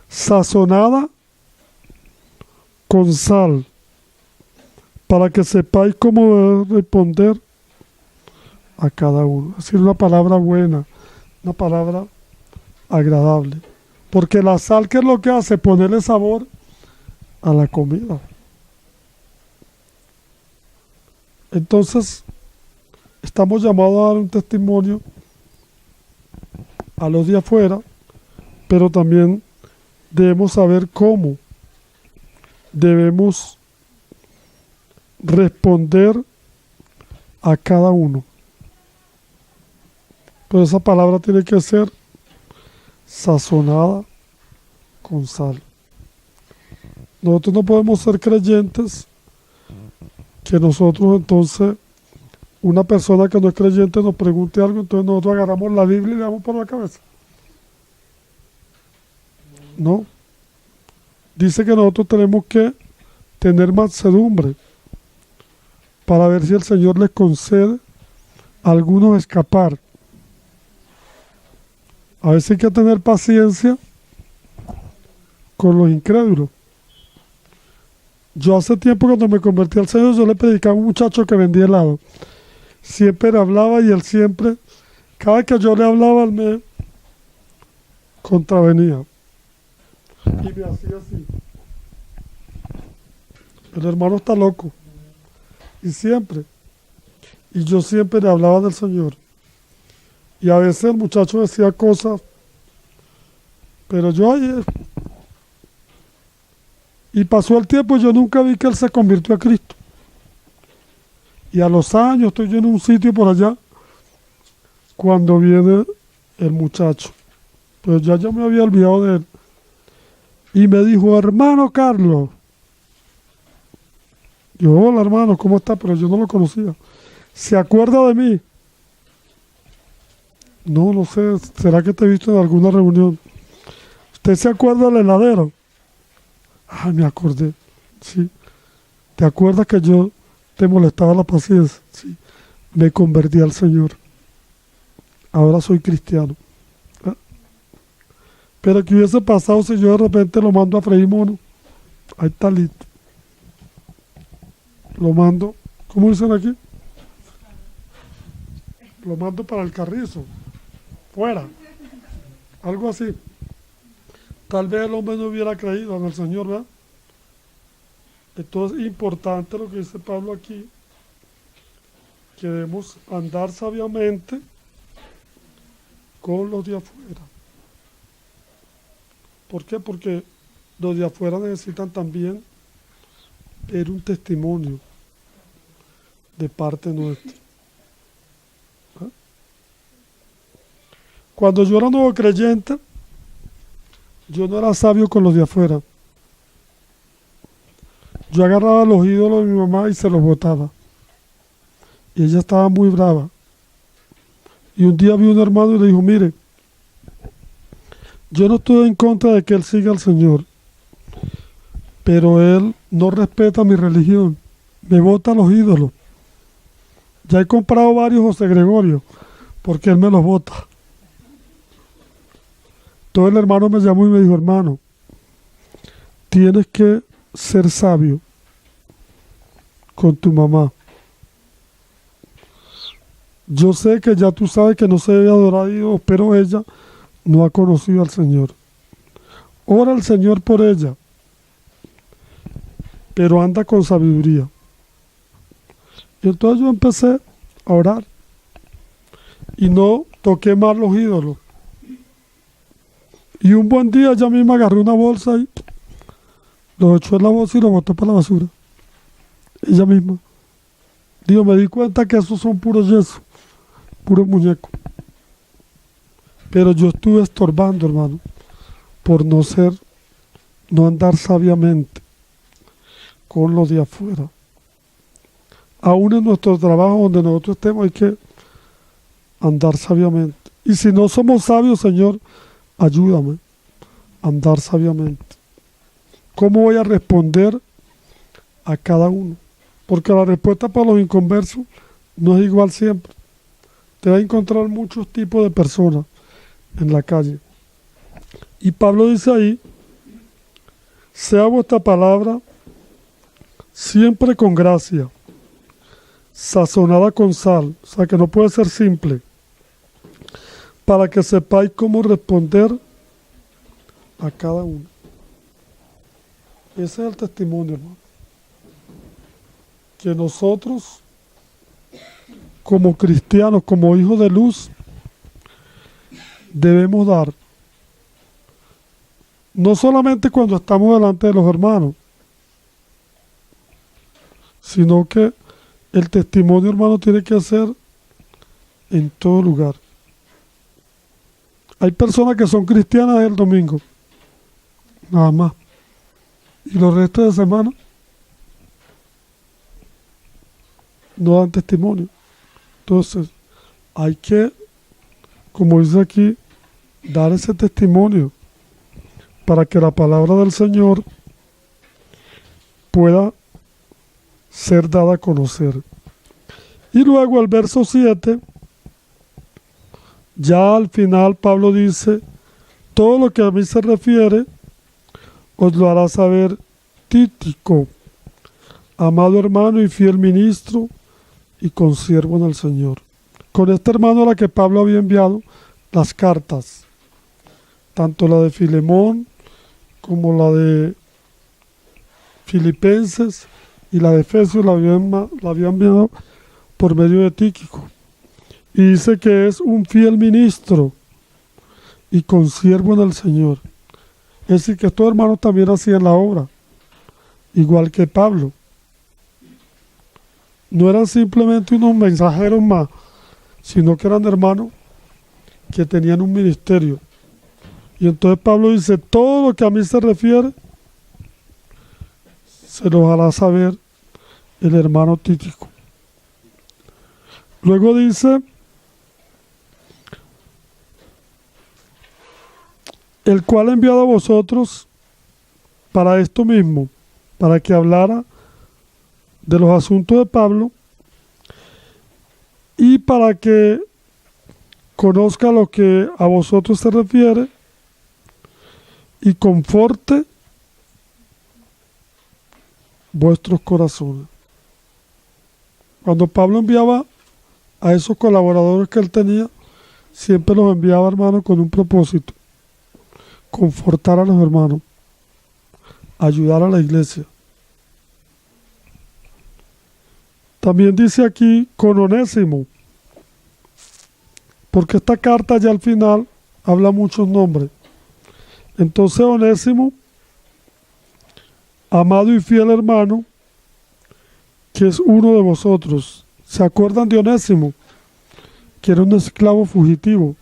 sazonada con sal, para que sepáis cómo responder a cada uno. Es decir, una palabra buena, una palabra agradable. Porque la sal, ¿qué es lo que hace? Ponerle sabor a la comida. Entonces, estamos llamados a dar un testimonio a los de afuera, pero también debemos saber cómo debemos responder a cada uno. Pero esa palabra tiene que ser sazonada con sal. Nosotros no podemos ser creyentes que nosotros entonces, una persona que no es creyente nos pregunte algo, entonces nosotros agarramos la Biblia y le damos por la cabeza. No. Dice que nosotros tenemos que tener mansedumbre para ver si el Señor les concede a algunos escapar. A veces hay que tener paciencia con los incrédulos. Yo hace tiempo, cuando me convertí al Señor, yo le predicaba a un muchacho que vendía helado. Siempre hablaba y él siempre, cada vez que yo le hablaba, él me contravenía. Y me hacía así. El hermano está loco. Y siempre. Y yo siempre le hablaba del Señor. Y a veces el muchacho decía cosas, pero yo ayer. Y pasó el tiempo y yo nunca vi que él se convirtió a Cristo. Y a los años estoy yo en un sitio por allá, cuando viene el muchacho. Pues ya yo me había olvidado de él. Y me dijo, hermano Carlos. Yo, hola hermano, ¿cómo está? Pero yo no lo conocía. ¿Se acuerda de mí? No, no sé, ¿será que te he visto en alguna reunión? ¿Usted se acuerda del heladero? Ah, me acordé, sí. ¿Te acuerdas que yo te molestaba la paciencia? Sí. Me convertí al Señor. Ahora soy cristiano. ¿Ah? Pero ¿qué hubiese pasado si yo de repente lo mando a freír mono? Ahí está listo. Lo mando, ¿cómo dicen aquí? Lo mando para el carrizo. Fuera. Algo así. Tal vez el hombre no hubiera creído en el Señor, ¿verdad? Entonces es importante lo que dice Pablo aquí, que debemos andar sabiamente con los de afuera. ¿Por qué? Porque los de afuera necesitan también ver un testimonio de parte nuestra. ¿Ah? Cuando yo era nuevo creyente, yo no era sabio con los de afuera. Yo agarraba los ídolos de mi mamá y se los botaba. Y ella estaba muy brava. Y un día vi a un hermano y le dijo, mire, yo no estoy en contra de que él siga al Señor, pero él no respeta mi religión. Me bota los ídolos. Ya he comprado varios José Gregorio, porque él me los bota. Entonces el hermano me llamó y me dijo, hermano, tienes que ser sabio con tu mamá. Yo sé que ya tú sabes que no se debe adorar a Dios, pero ella no ha conocido al Señor. Ora al Señor por ella, pero anda con sabiduría. Y entonces yo empecé a orar y no toqué más los ídolos. Y un buen día ella misma agarró una bolsa y lo echó en la bolsa y lo botó para la basura. Ella misma. Digo, me di cuenta que esos son puros yesos, puros muñecos. Pero yo estuve estorbando, hermano, por no andar sabiamente con los de afuera. Aún en nuestro trabajo, donde nosotros estemos, hay que andar sabiamente. Y si no somos sabios, Señor, ayúdame a andar sabiamente. ¿Cómo voy a responder a cada uno? Porque la respuesta para los inconversos no es igual siempre. Te va a encontrar muchos tipos de personas en la calle. Y Pablo dice ahí, sea vuestra palabra siempre con gracia, sazonada con sal, o sea que no puede ser simple, para que sepáis cómo responder a cada uno. Ese es el testimonio, hermano, que nosotros, como cristianos, como hijos de luz, debemos dar. No solamente cuando estamos delante de los hermanos, sino que el testimonio, hermano, tiene que ser en todo lugar. Hay personas que son cristianas el domingo, nada más. Y los restos de semana no dan testimonio. Entonces, hay que, como dice aquí, dar ese testimonio para que la palabra del Señor pueda ser dada a conocer. Y luego el verso 7, ya al final Pablo dice, todo lo que a mí se refiere, os lo hará saber Tíquico, amado hermano y fiel ministro y consiervo en el Señor. Con este hermano a la que Pablo había enviado las cartas, tanto la de Filemón como la de Filipenses y la de Efesios la había enviado por medio de Tíquico. Y dice que es un fiel ministro y consiervo en el Señor. Es decir, que estos hermanos también hacían la obra, igual que Pablo. No eran simplemente unos mensajeros más, sino que eran hermanos que tenían un ministerio. Y entonces Pablo dice, todo lo que a mí se refiere, se lo hará saber el hermano Tíquico. Luego dice, el cual ha enviado a vosotros para esto mismo, para que hablara de los asuntos de Pablo y para que conozca lo que a vosotros se refiere y conforte vuestros corazones. Cuando Pablo enviaba a esos colaboradores que él tenía, siempre los enviaba, hermanos, con un propósito: confortar a los hermanos, ayudar a la iglesia. También dice aquí con Onésimo, porque esta carta ya al final habla muchos nombres. Entonces Onésimo, amado y fiel hermano, que es uno de vosotros. ¿Se acuerdan de Onésimo? Que era un esclavo fugitivo.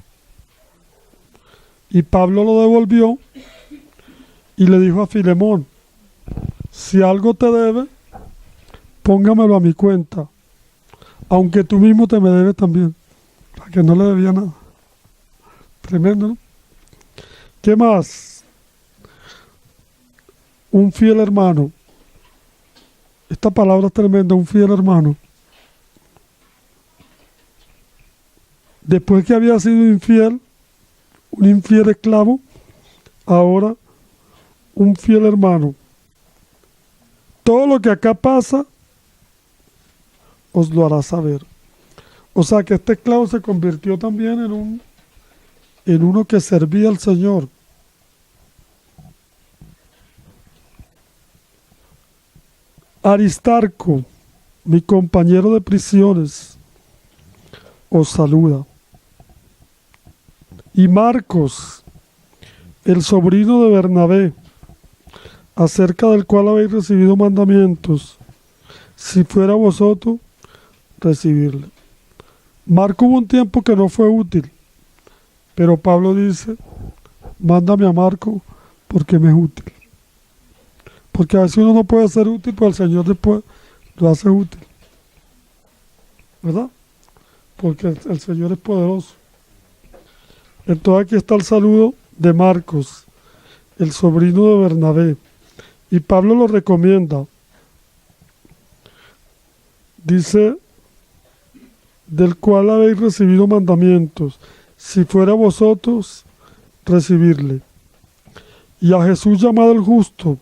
Y Pablo lo devolvió y le dijo a Filemón, si algo te debe, póngamelo a mi cuenta, aunque tú mismo te me debes también, para que no le debía nada. Tremendo, ¿no? ¿Qué más? Un fiel hermano. Esta palabra es tremenda, un fiel hermano. Después que había sido infiel, un infiel esclavo, ahora un fiel hermano. Todo lo que acá pasa, os lo hará saber. O sea que este esclavo se convirtió también en uno que servía al Señor. Aristarco, mi compañero de prisiones, os saluda. Y Marcos, el sobrino de Bernabé, acerca del cual habéis recibido mandamientos, si fuera vosotros, recibirle. Marco hubo un tiempo que no fue útil, pero Pablo dice, mándame a Marco porque me es útil. Porque a veces uno no puede ser útil, pero el Señor después lo hace útil. ¿Verdad? Porque el Señor es poderoso. Entonces aquí está el saludo de Marcos, el sobrino de Bernabé. Y Pablo lo recomienda. Dice, del cual habéis recibido mandamientos, si fuera vosotros, recibirle. Y a Jesús llamado el justo,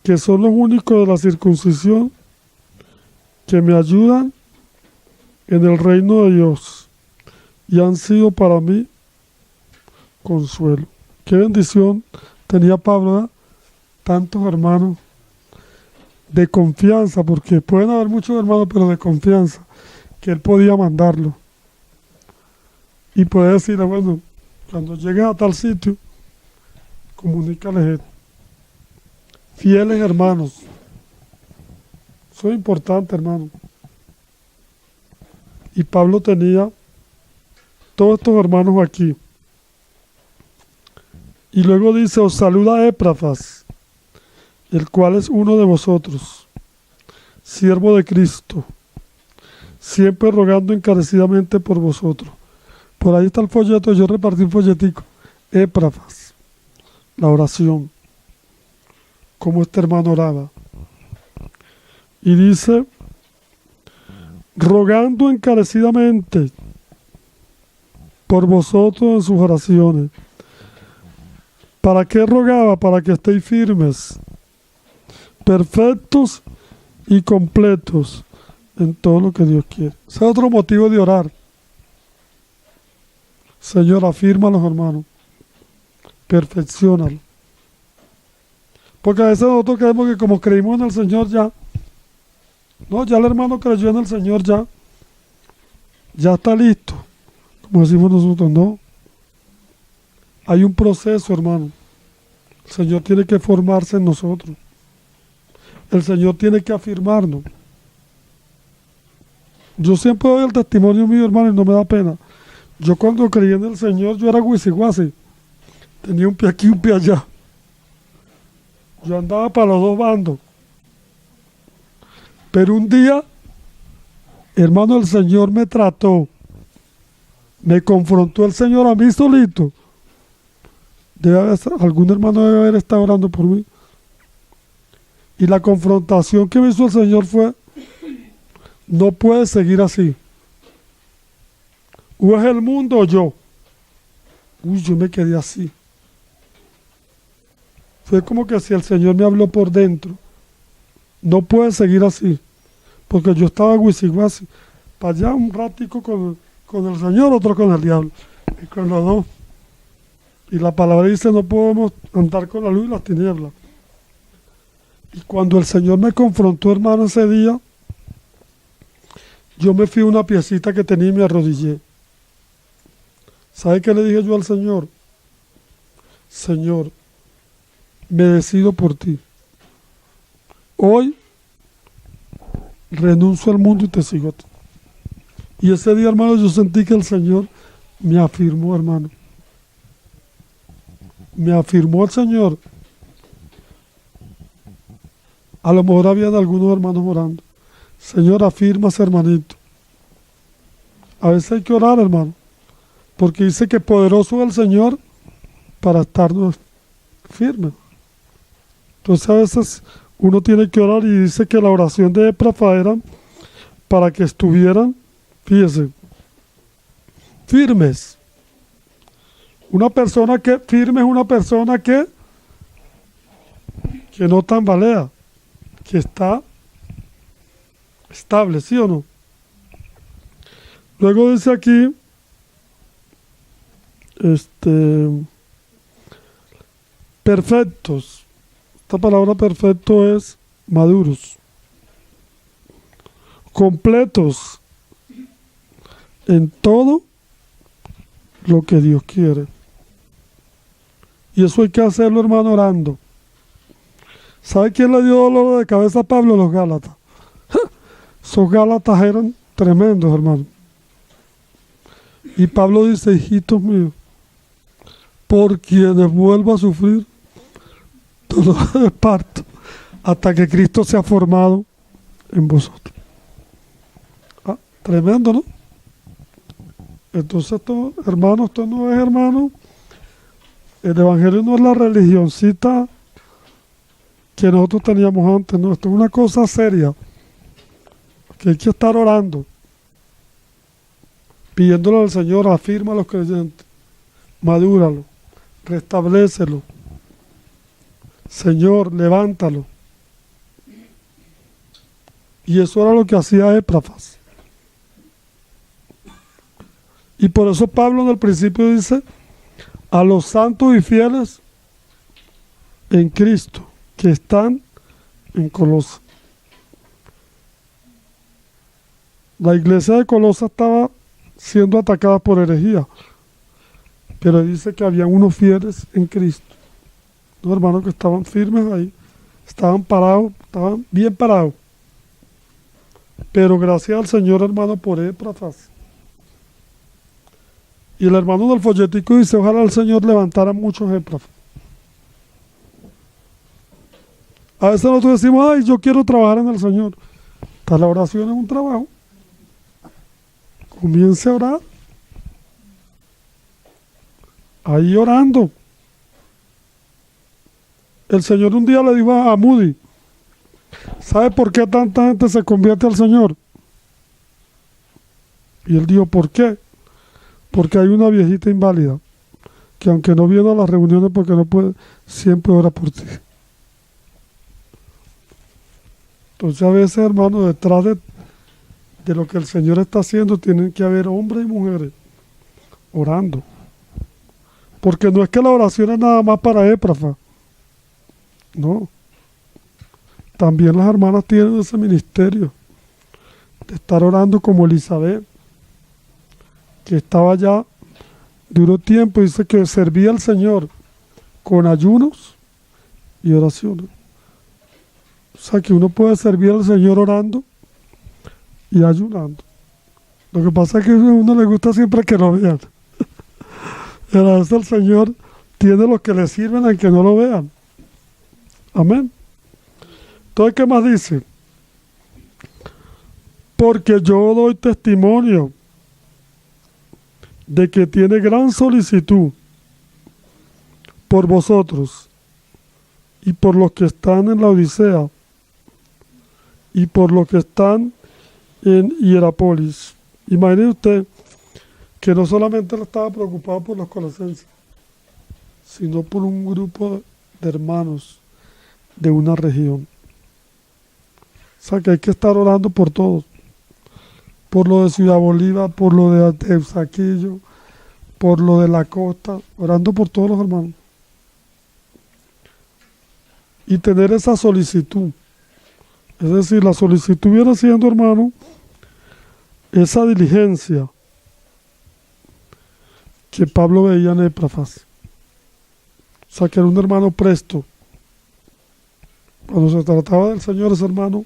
que son los únicos de la circuncisión, que me ayudan en el reino de Dios y han sido para mí consuelo. Qué bendición tenía Pablo, ¿verdad? Tantos hermanos de confianza, porque pueden haber muchos hermanos, pero de confianza, que él podía mandarlo. Y puede decirle, bueno, cuando lleguen a tal sitio, comunícales esto. Fieles hermanos. Eso es importante, hermano. Y Pablo tenía todos estos hermanos aquí. Y luego dice, os saluda Éprafas, el cual es uno de vosotros, siervo de Cristo, siempre rogando encarecidamente por vosotros. Por ahí está el folleto, yo repartí un folletico. Éprafas, la oración, como este hermano oraba. Y dice, rogando encarecidamente por vosotros en sus oraciones. ¿Para qué rogaba? Para que estéis firmes, perfectos y completos en todo lo que Dios quiere. Ese es otro motivo de orar. Señor, afirma a los hermanos, perfecciónalo. Porque a veces nosotros creemos que como creímos en el Señor ya, no, ya el hermano creyó en el Señor ya está listo. Como decimos nosotros, no. Hay un proceso, hermano. El Señor tiene que formarse en nosotros. El Señor tiene que afirmarnos. Yo siempre doy el testimonio mío, hermano, y no me da pena. Yo cuando creí en el Señor, yo era guisiguasi. Tenía un pie aquí y un pie allá. Yo andaba para los dos bandos. Pero un día, hermano, el Señor me trató. Me confrontó el Señor a mí solito. Algún hermano debe haber estado orando por mí. Y la confrontación que me hizo el Señor fue, no puedes seguir así. O es el mundo o yo. Uy, yo me quedé así. Fue como que si el Señor me habló por dentro. No puedes seguir así. Porque yo estaba guisiguasi. Para allá un ratico con el Señor, otro con el diablo. Y con los dos. Y la palabra dice, no podemos andar con la luz y las tinieblas. Y cuando el Señor me confrontó, hermano, ese día, yo me fui a una piecita que tenía y me arrodillé. ¿Sabe qué le dije yo al Señor? Señor, me decido por ti. Hoy renuncio al mundo y te sigo a ti. Y ese día, hermano, yo sentí que el Señor me afirmó, hermano. Me afirmó el Señor. A lo mejor habían algunos hermanos orando. Señor, afírmase, hermanito. A veces hay que orar, hermano. Porque dice que poderoso es el Señor para estarnos firmes. Entonces a veces uno tiene que orar y dice que la oración de Éprafas era para que estuvieran, fíjese, firmes. Una persona que firme es una persona que no tambalea, que está estable, ¿sí o no? Luego dice aquí, perfectos. Esta palabra perfecto es maduros, completos en todo lo que Dios quiere. Y eso hay que hacerlo, hermano, orando. ¿Sabe quién le dio dolor de cabeza a Pablo? Los Gálatas. Esos Gálatas eran tremendos, hermano. Y Pablo dice, hijitos míos, por quienes vuelvo a sufrir dolor de parto hasta que Cristo sea formado en vosotros. Tremendo, ¿no? Entonces, esto, hermano, esto no es, hermano, el evangelio no es la religioncita que nosotros teníamos antes, no, esto es una cosa seria, que hay que estar orando, pidiéndole al Señor, afirma a los creyentes, madúralo, restablécelo, Señor, levántalo. Y eso era lo que hacía Éprafas. Y por eso Pablo en el principio dice, a los santos y fieles en Cristo, que están en Colosa. La iglesia de Colosa estaba siendo atacada por herejía, pero dice que había unos fieles en Cristo, unos hermanos que estaban firmes ahí, estaban parados, estaban bien parados. Pero gracias al Señor, hermano, por Epafras. Y el hermano del folletico dice, ojalá el Señor levantara muchos Epafras. A veces nosotros decimos, ay, yo quiero trabajar en el Señor. La oración es un trabajo. Comience a orar. Ahí orando. El Señor un día le dijo a Moody, ¿sabe por qué tanta gente se convierte al Señor? Y él dijo, ¿por qué? Porque hay una viejita inválida que aunque no viene a las reuniones porque no puede, siempre ora por ti. Entonces a veces, hermano, detrás de lo que el Señor está haciendo tienen que haber hombres y mujeres orando. Porque no es que la oración es nada más para Epafras. No. También las hermanas tienen ese ministerio de estar orando como Elizabeth, que estaba ya duró tiempo, dice que servía al Señor con ayunos y oraciones. O sea que uno puede servir al Señor orando y ayunando. Lo que pasa es que a uno le gusta siempre que lo vean. Pero a veces el Señor tiene los que le sirven aunque no lo vean. Amén. Entonces, ¿qué más dice? Porque yo doy testimonio de que tiene gran solicitud por vosotros y por los que están en la Odisea y por los que están en Hierápolis. Imagine usted que no solamente él estaba preocupado por los colosenses, sino por un grupo de hermanos de una región. O sea que hay que estar orando por todos. Por lo de Ciudad Bolívar, por lo de Teusaquillo, por lo de la costa, orando por todos los hermanos. Y tener esa solicitud. Es decir, la solicitud viene siendo, hermano, esa diligencia que Pablo veía en Epafras. O sea, que era un hermano presto. Cuando se trataba del Señor, ese hermano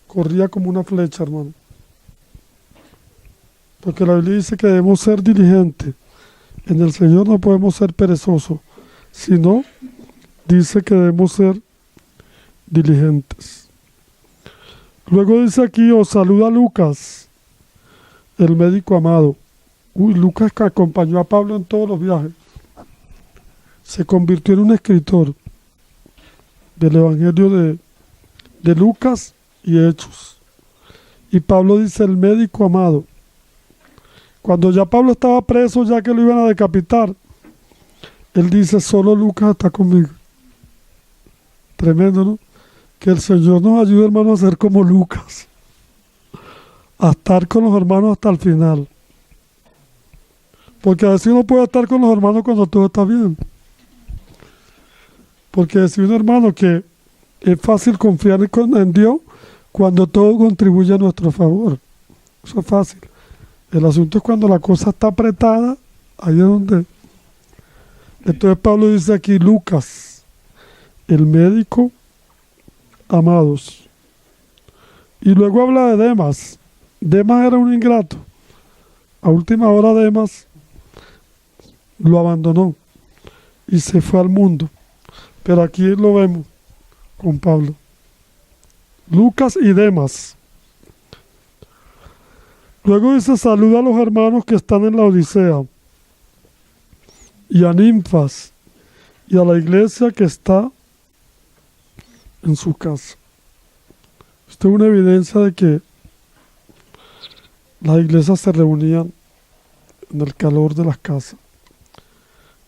corría como una flecha, hermano. Porque la Biblia dice que debemos ser diligentes. En el Señor no podemos ser perezosos, sino dice que debemos ser diligentes. Luego dice aquí, os saluda Lucas, el médico amado. Lucas que acompañó a Pablo en todos los viajes. Se convirtió en un escritor del Evangelio de Lucas y Hechos. Y Pablo dice, el médico amado. Cuando ya Pablo estaba preso, ya que lo iban a decapitar, él dice, solo Lucas está conmigo. Tremendo, ¿no? Que el Señor nos ayude, hermano, a ser como Lucas. A estar con los hermanos hasta el final. Porque a veces uno puede estar con los hermanos cuando todo está bien. Porque decir un hermano que es fácil confiar en Dios cuando todo contribuye a nuestro favor. Eso es fácil. El asunto es cuando la cosa está apretada, ahí es donde. Entonces Pablo dice aquí, Lucas, el médico, amados. Y luego habla de Demas. Demas era un ingrato. A última hora Demas lo abandonó y se fue al mundo. Pero aquí lo vemos con Pablo. Lucas y Demas. Luego dice, saluda a los hermanos que están en la Odisea, y a Ninfas, y a la iglesia que está en su casa. Esto es una evidencia de que las iglesias se reunían en el calor de las casas.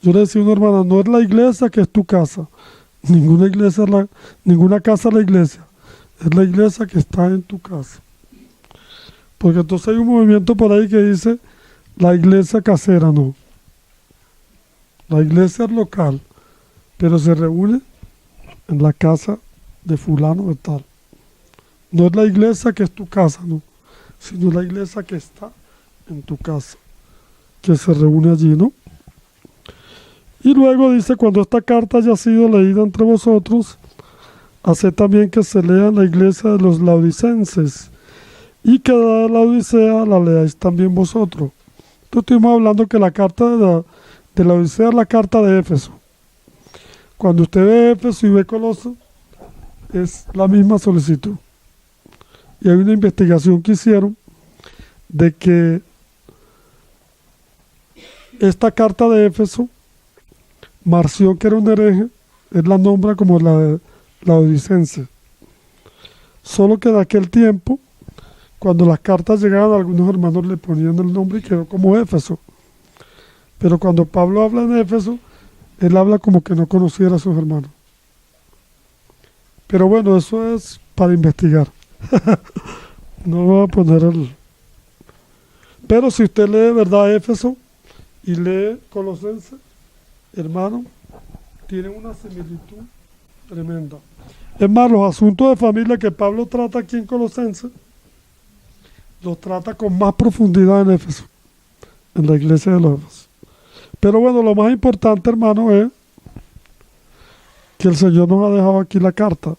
Yo le decía a una hermana, no es la iglesia que es tu casa. Ninguna casa es la iglesia. Es la iglesia que está en tu casa. Porque entonces hay un movimiento por ahí que dice, la iglesia casera no. La iglesia es local, pero se reúne en la casa de fulano de tal. No es la iglesia que es tu casa, no, sino la iglesia que está en tu casa, que se reúne allí, ¿no? Y luego dice, cuando esta carta haya sido leída entre vosotros, haced también que se lea en la iglesia de los laodicenses, y que dada la Odisea la leáis también vosotros. Entonces estuvimos hablando que la carta de la Odisea es la carta de Éfeso. Cuando usted ve Éfeso y ve Coloso, es la misma solicitud. Y hay una investigación que hicieron de que esta carta de Éfeso, Marción, que era un hereje, él la nombra como la odicense. Solo que de aquel tiempo, cuando las cartas llegaban, algunos hermanos le ponían el nombre y quedó como Éfeso. Pero cuando Pablo habla en Éfeso, él habla como que no conociera a sus hermanos. Pero bueno, eso es para investigar. No voy a poner el... Pero si usted lee de verdad Éfeso y lee Colosenses, hermano, tienen una similitud tremenda. Es más, los asuntos de familia que Pablo trata aquí en Colosenses, los trata con más profundidad en Éfeso, en la iglesia de los Éfesos. Pero bueno, lo más importante, hermano, es que el Señor nos ha dejado aquí la carta.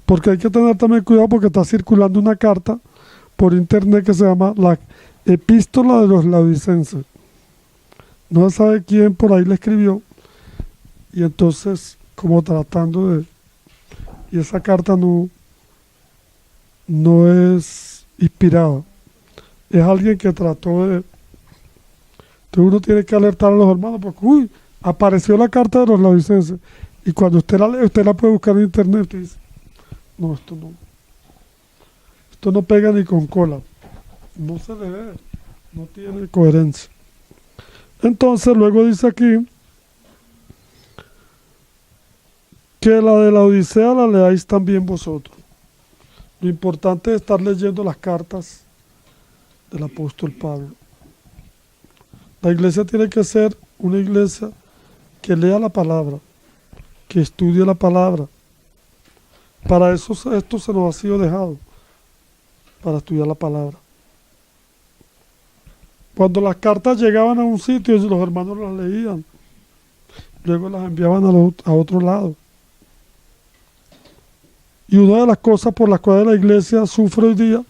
Porque hay que tener también cuidado porque está circulando una carta por internet que se llama la Epístola de los Laodicenses. No se sabe quién por ahí le escribió. Y entonces, como tratando de... Y esa carta no es inspirada. Es alguien que trató de... Entonces uno tiene que alertar a los hermanos porque, uy, apareció la carta de los Laodicenses. Y cuando usted la lee, usted la puede buscar en internet y dice, no, esto no pega ni con cola. No se le ve, no tiene coherencia. Entonces luego dice aquí que la de la Odisea la leáis también vosotros. Lo importante es estar leyendo las cartas del apóstol Pablo. La iglesia tiene que ser una iglesia que lea la palabra, que estudie la palabra. Para eso esto se nos ha sido dejado, para estudiar la palabra. Cuando las cartas llegaban a un sitio, los hermanos las leían, luego las enviaban a otro lado. Y una de las cosas por las cuales la iglesia sufre hoy día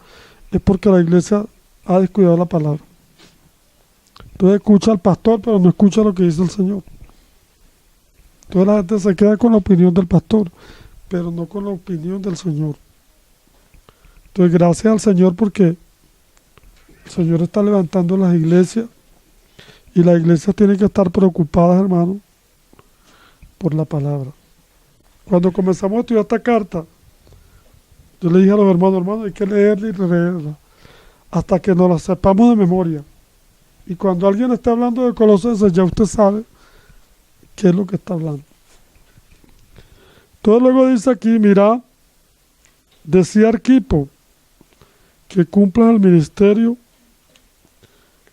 es porque la iglesia ha descuidado la palabra. Entonces escucha al pastor, pero no escucha lo que dice el Señor. Entonces la gente se queda con la opinión del pastor, pero no con la opinión del Señor. Entonces gracias al Señor porque el Señor está levantando las iglesias y las iglesias tienen que estar preocupadas, hermano, por la palabra. Cuando comenzamos a estudiar esta carta, yo le dije a los hermanos, hay que leerla y releerla hasta que nos la sepamos de memoria. Y cuando alguien está hablando de Colosenses, ya usted sabe qué es lo que está hablando. Entonces luego dice aquí, mira, decía Arquipo, que cumplas el ministerio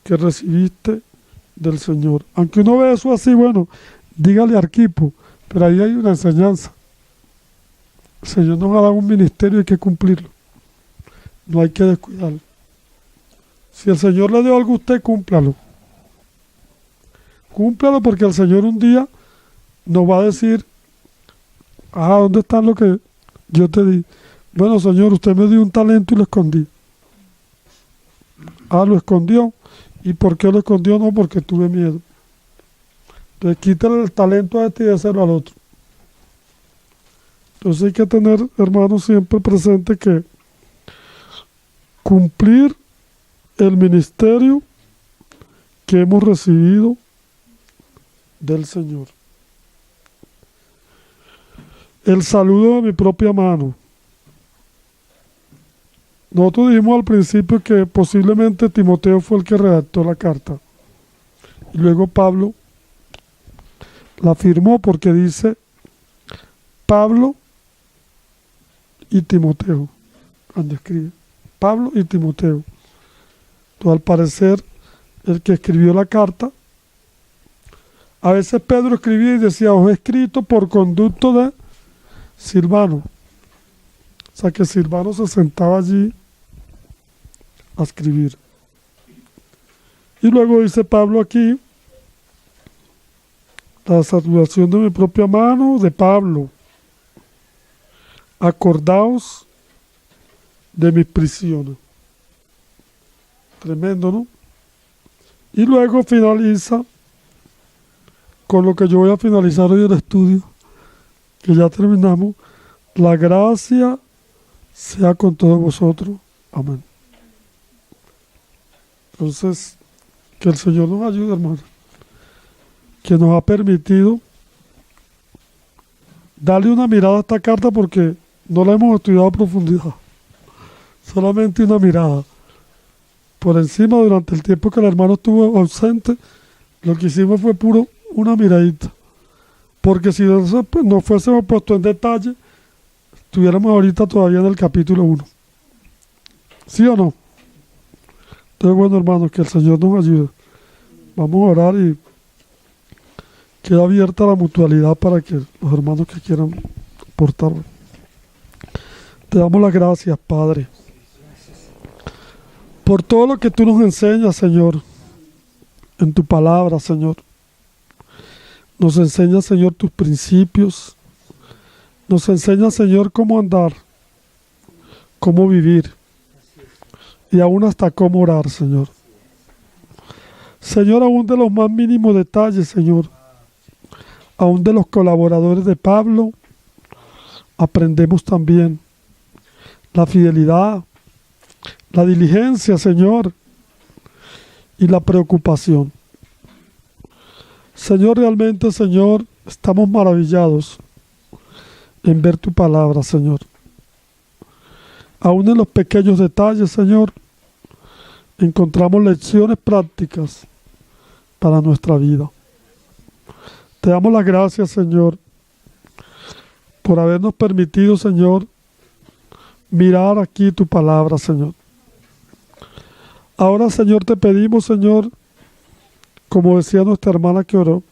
que recibiste del Señor. Aunque uno ve eso así, bueno, dígale Arquipo, pero ahí hay una enseñanza. El Señor nos ha dado un ministerio y hay que cumplirlo. No hay que descuidarlo. Si el Señor le dio algo a usted, cúmplalo. Cúmplalo porque el Señor un día nos va a decir, ¿dónde está lo que yo te di? Bueno, Señor, usted me dio un talento y lo escondí. Lo escondió. ¿Y por qué lo escondió? No, porque tuve miedo. Entonces quítale el talento a este y déselo al otro. Entonces hay que tener, hermanos, siempre presente que cumplir el ministerio que hemos recibido del Señor. El saludo de mi propia mano. Nosotros dijimos al principio que posiblemente Timoteo fue el que redactó la carta. Y luego Pablo la firmó porque dice Pablo y Timoteo. Cuando escribe Pablo y Timoteo. Entonces, al parecer, el que escribió la carta. A veces Pedro escribía y decía, os he escrito por conducto de Silvano. O sea que Silvano se sentaba allí a escribir. Y luego dice Pablo aquí, la salutación de mi propia mano, de Pablo. Acordaos de mis prisiones. Tremendo, ¿no? Y luego finaliza con lo que yo voy a finalizar hoy el estudio, que ya terminamos. La gracia sea con todos vosotros. Amén. Entonces, que el Señor nos ayude, hermano, que nos ha permitido darle una mirada a esta carta porque no la hemos estudiado a profundidad. Solamente una mirada. Por encima, durante el tiempo que el hermano estuvo ausente, lo que hicimos fue puro una miradita. Porque si nos fuésemos puesto en detalle, estuviéramos ahorita todavía en el capítulo 1. ¿Sí o no? Entonces, bueno, hermanos, que el Señor nos ayude. Vamos a orar y queda abierta la mutualidad para que los hermanos que quieran aportar. Te damos las gracias, Padre, por todo lo que tú nos enseñas, Señor, en tu palabra, Señor. Nos enseñas, Señor, tus principios. Nos enseñas, Señor, cómo andar, cómo vivir y aún hasta cómo orar, Señor. Señor, aún de los más mínimos detalles, Señor, aún de los colaboradores de Pablo, aprendemos también la fidelidad, la diligencia, Señor, y la preocupación. Señor, realmente, Señor, estamos maravillados en ver tu palabra, Señor. Aún en los pequeños detalles, Señor, encontramos lecciones prácticas para nuestra vida. Te damos las gracias, Señor, por habernos permitido, Señor, mirar aquí tu palabra, Señor. Ahora, Señor, te pedimos, Señor, como decía nuestra hermana que oró,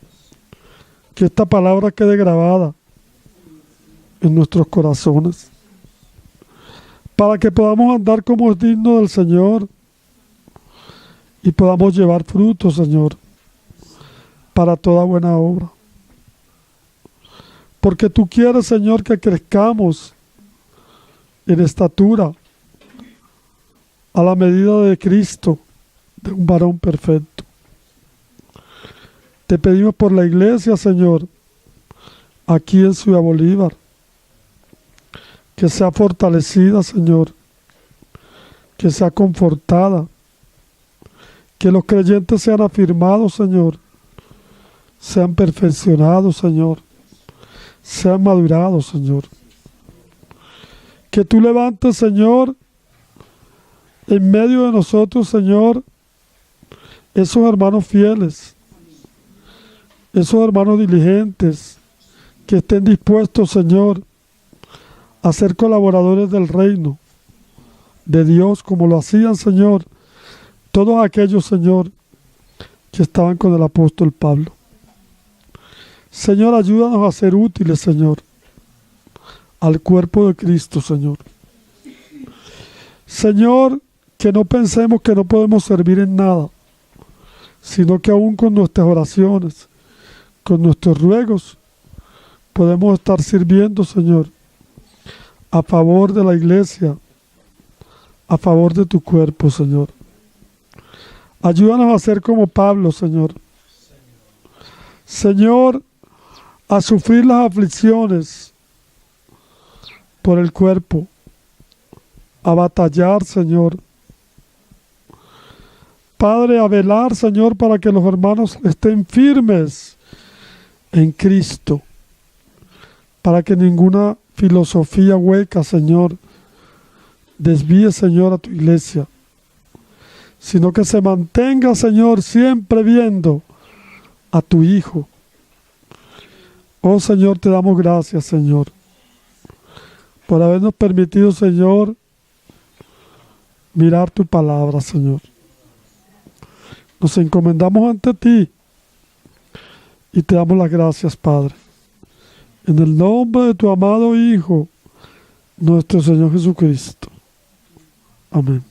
que esta palabra quede grabada en nuestros corazones, para que podamos andar como es digno del Señor y podamos llevar frutos, Señor, para toda buena obra. Porque tú quieres, Señor, que crezcamos en estatura a la medida de Cristo, de un varón perfecto. Te pedimos por la iglesia, Señor, aquí en Ciudad Bolívar, que sea fortalecida, Señor, que sea confortada, que los creyentes sean afirmados, Señor, sean perfeccionados, Señor, sean madurados, Señor. Que tú levantes, Señor, en medio de nosotros, Señor, esos hermanos fieles, esos hermanos diligentes, que estén dispuestos, Señor, a ser colaboradores del reino de Dios, como lo hacían, Señor, todos aquellos, Señor, que estaban con el apóstol Pablo. Señor, ayúdanos a ser útiles, Señor, al cuerpo de Cristo, Señor. Señor, que no pensemos que no podemos servir en nada, sino que aún con nuestras oraciones, con nuestros ruegos, podemos estar sirviendo, Señor, a favor de la iglesia, a favor de tu cuerpo, Señor. Ayúdanos a ser como Pablo, Señor. Señor, a sufrir las aflicciones por el cuerpo, a batallar, Señor. Padre, a velar, Señor, para que los hermanos estén firmes en Cristo, para que ninguna filosofía hueca, Señor, desvíe, Señor, a tu iglesia, sino que se mantenga, Señor, siempre viendo a tu Hijo. Oh, Señor, te damos gracias, Señor, por habernos permitido, Señor, mirar tu palabra, Señor. Nos encomendamos ante ti y te damos las gracias, Padre. En el nombre de tu amado Hijo, nuestro Señor Jesucristo. Amén.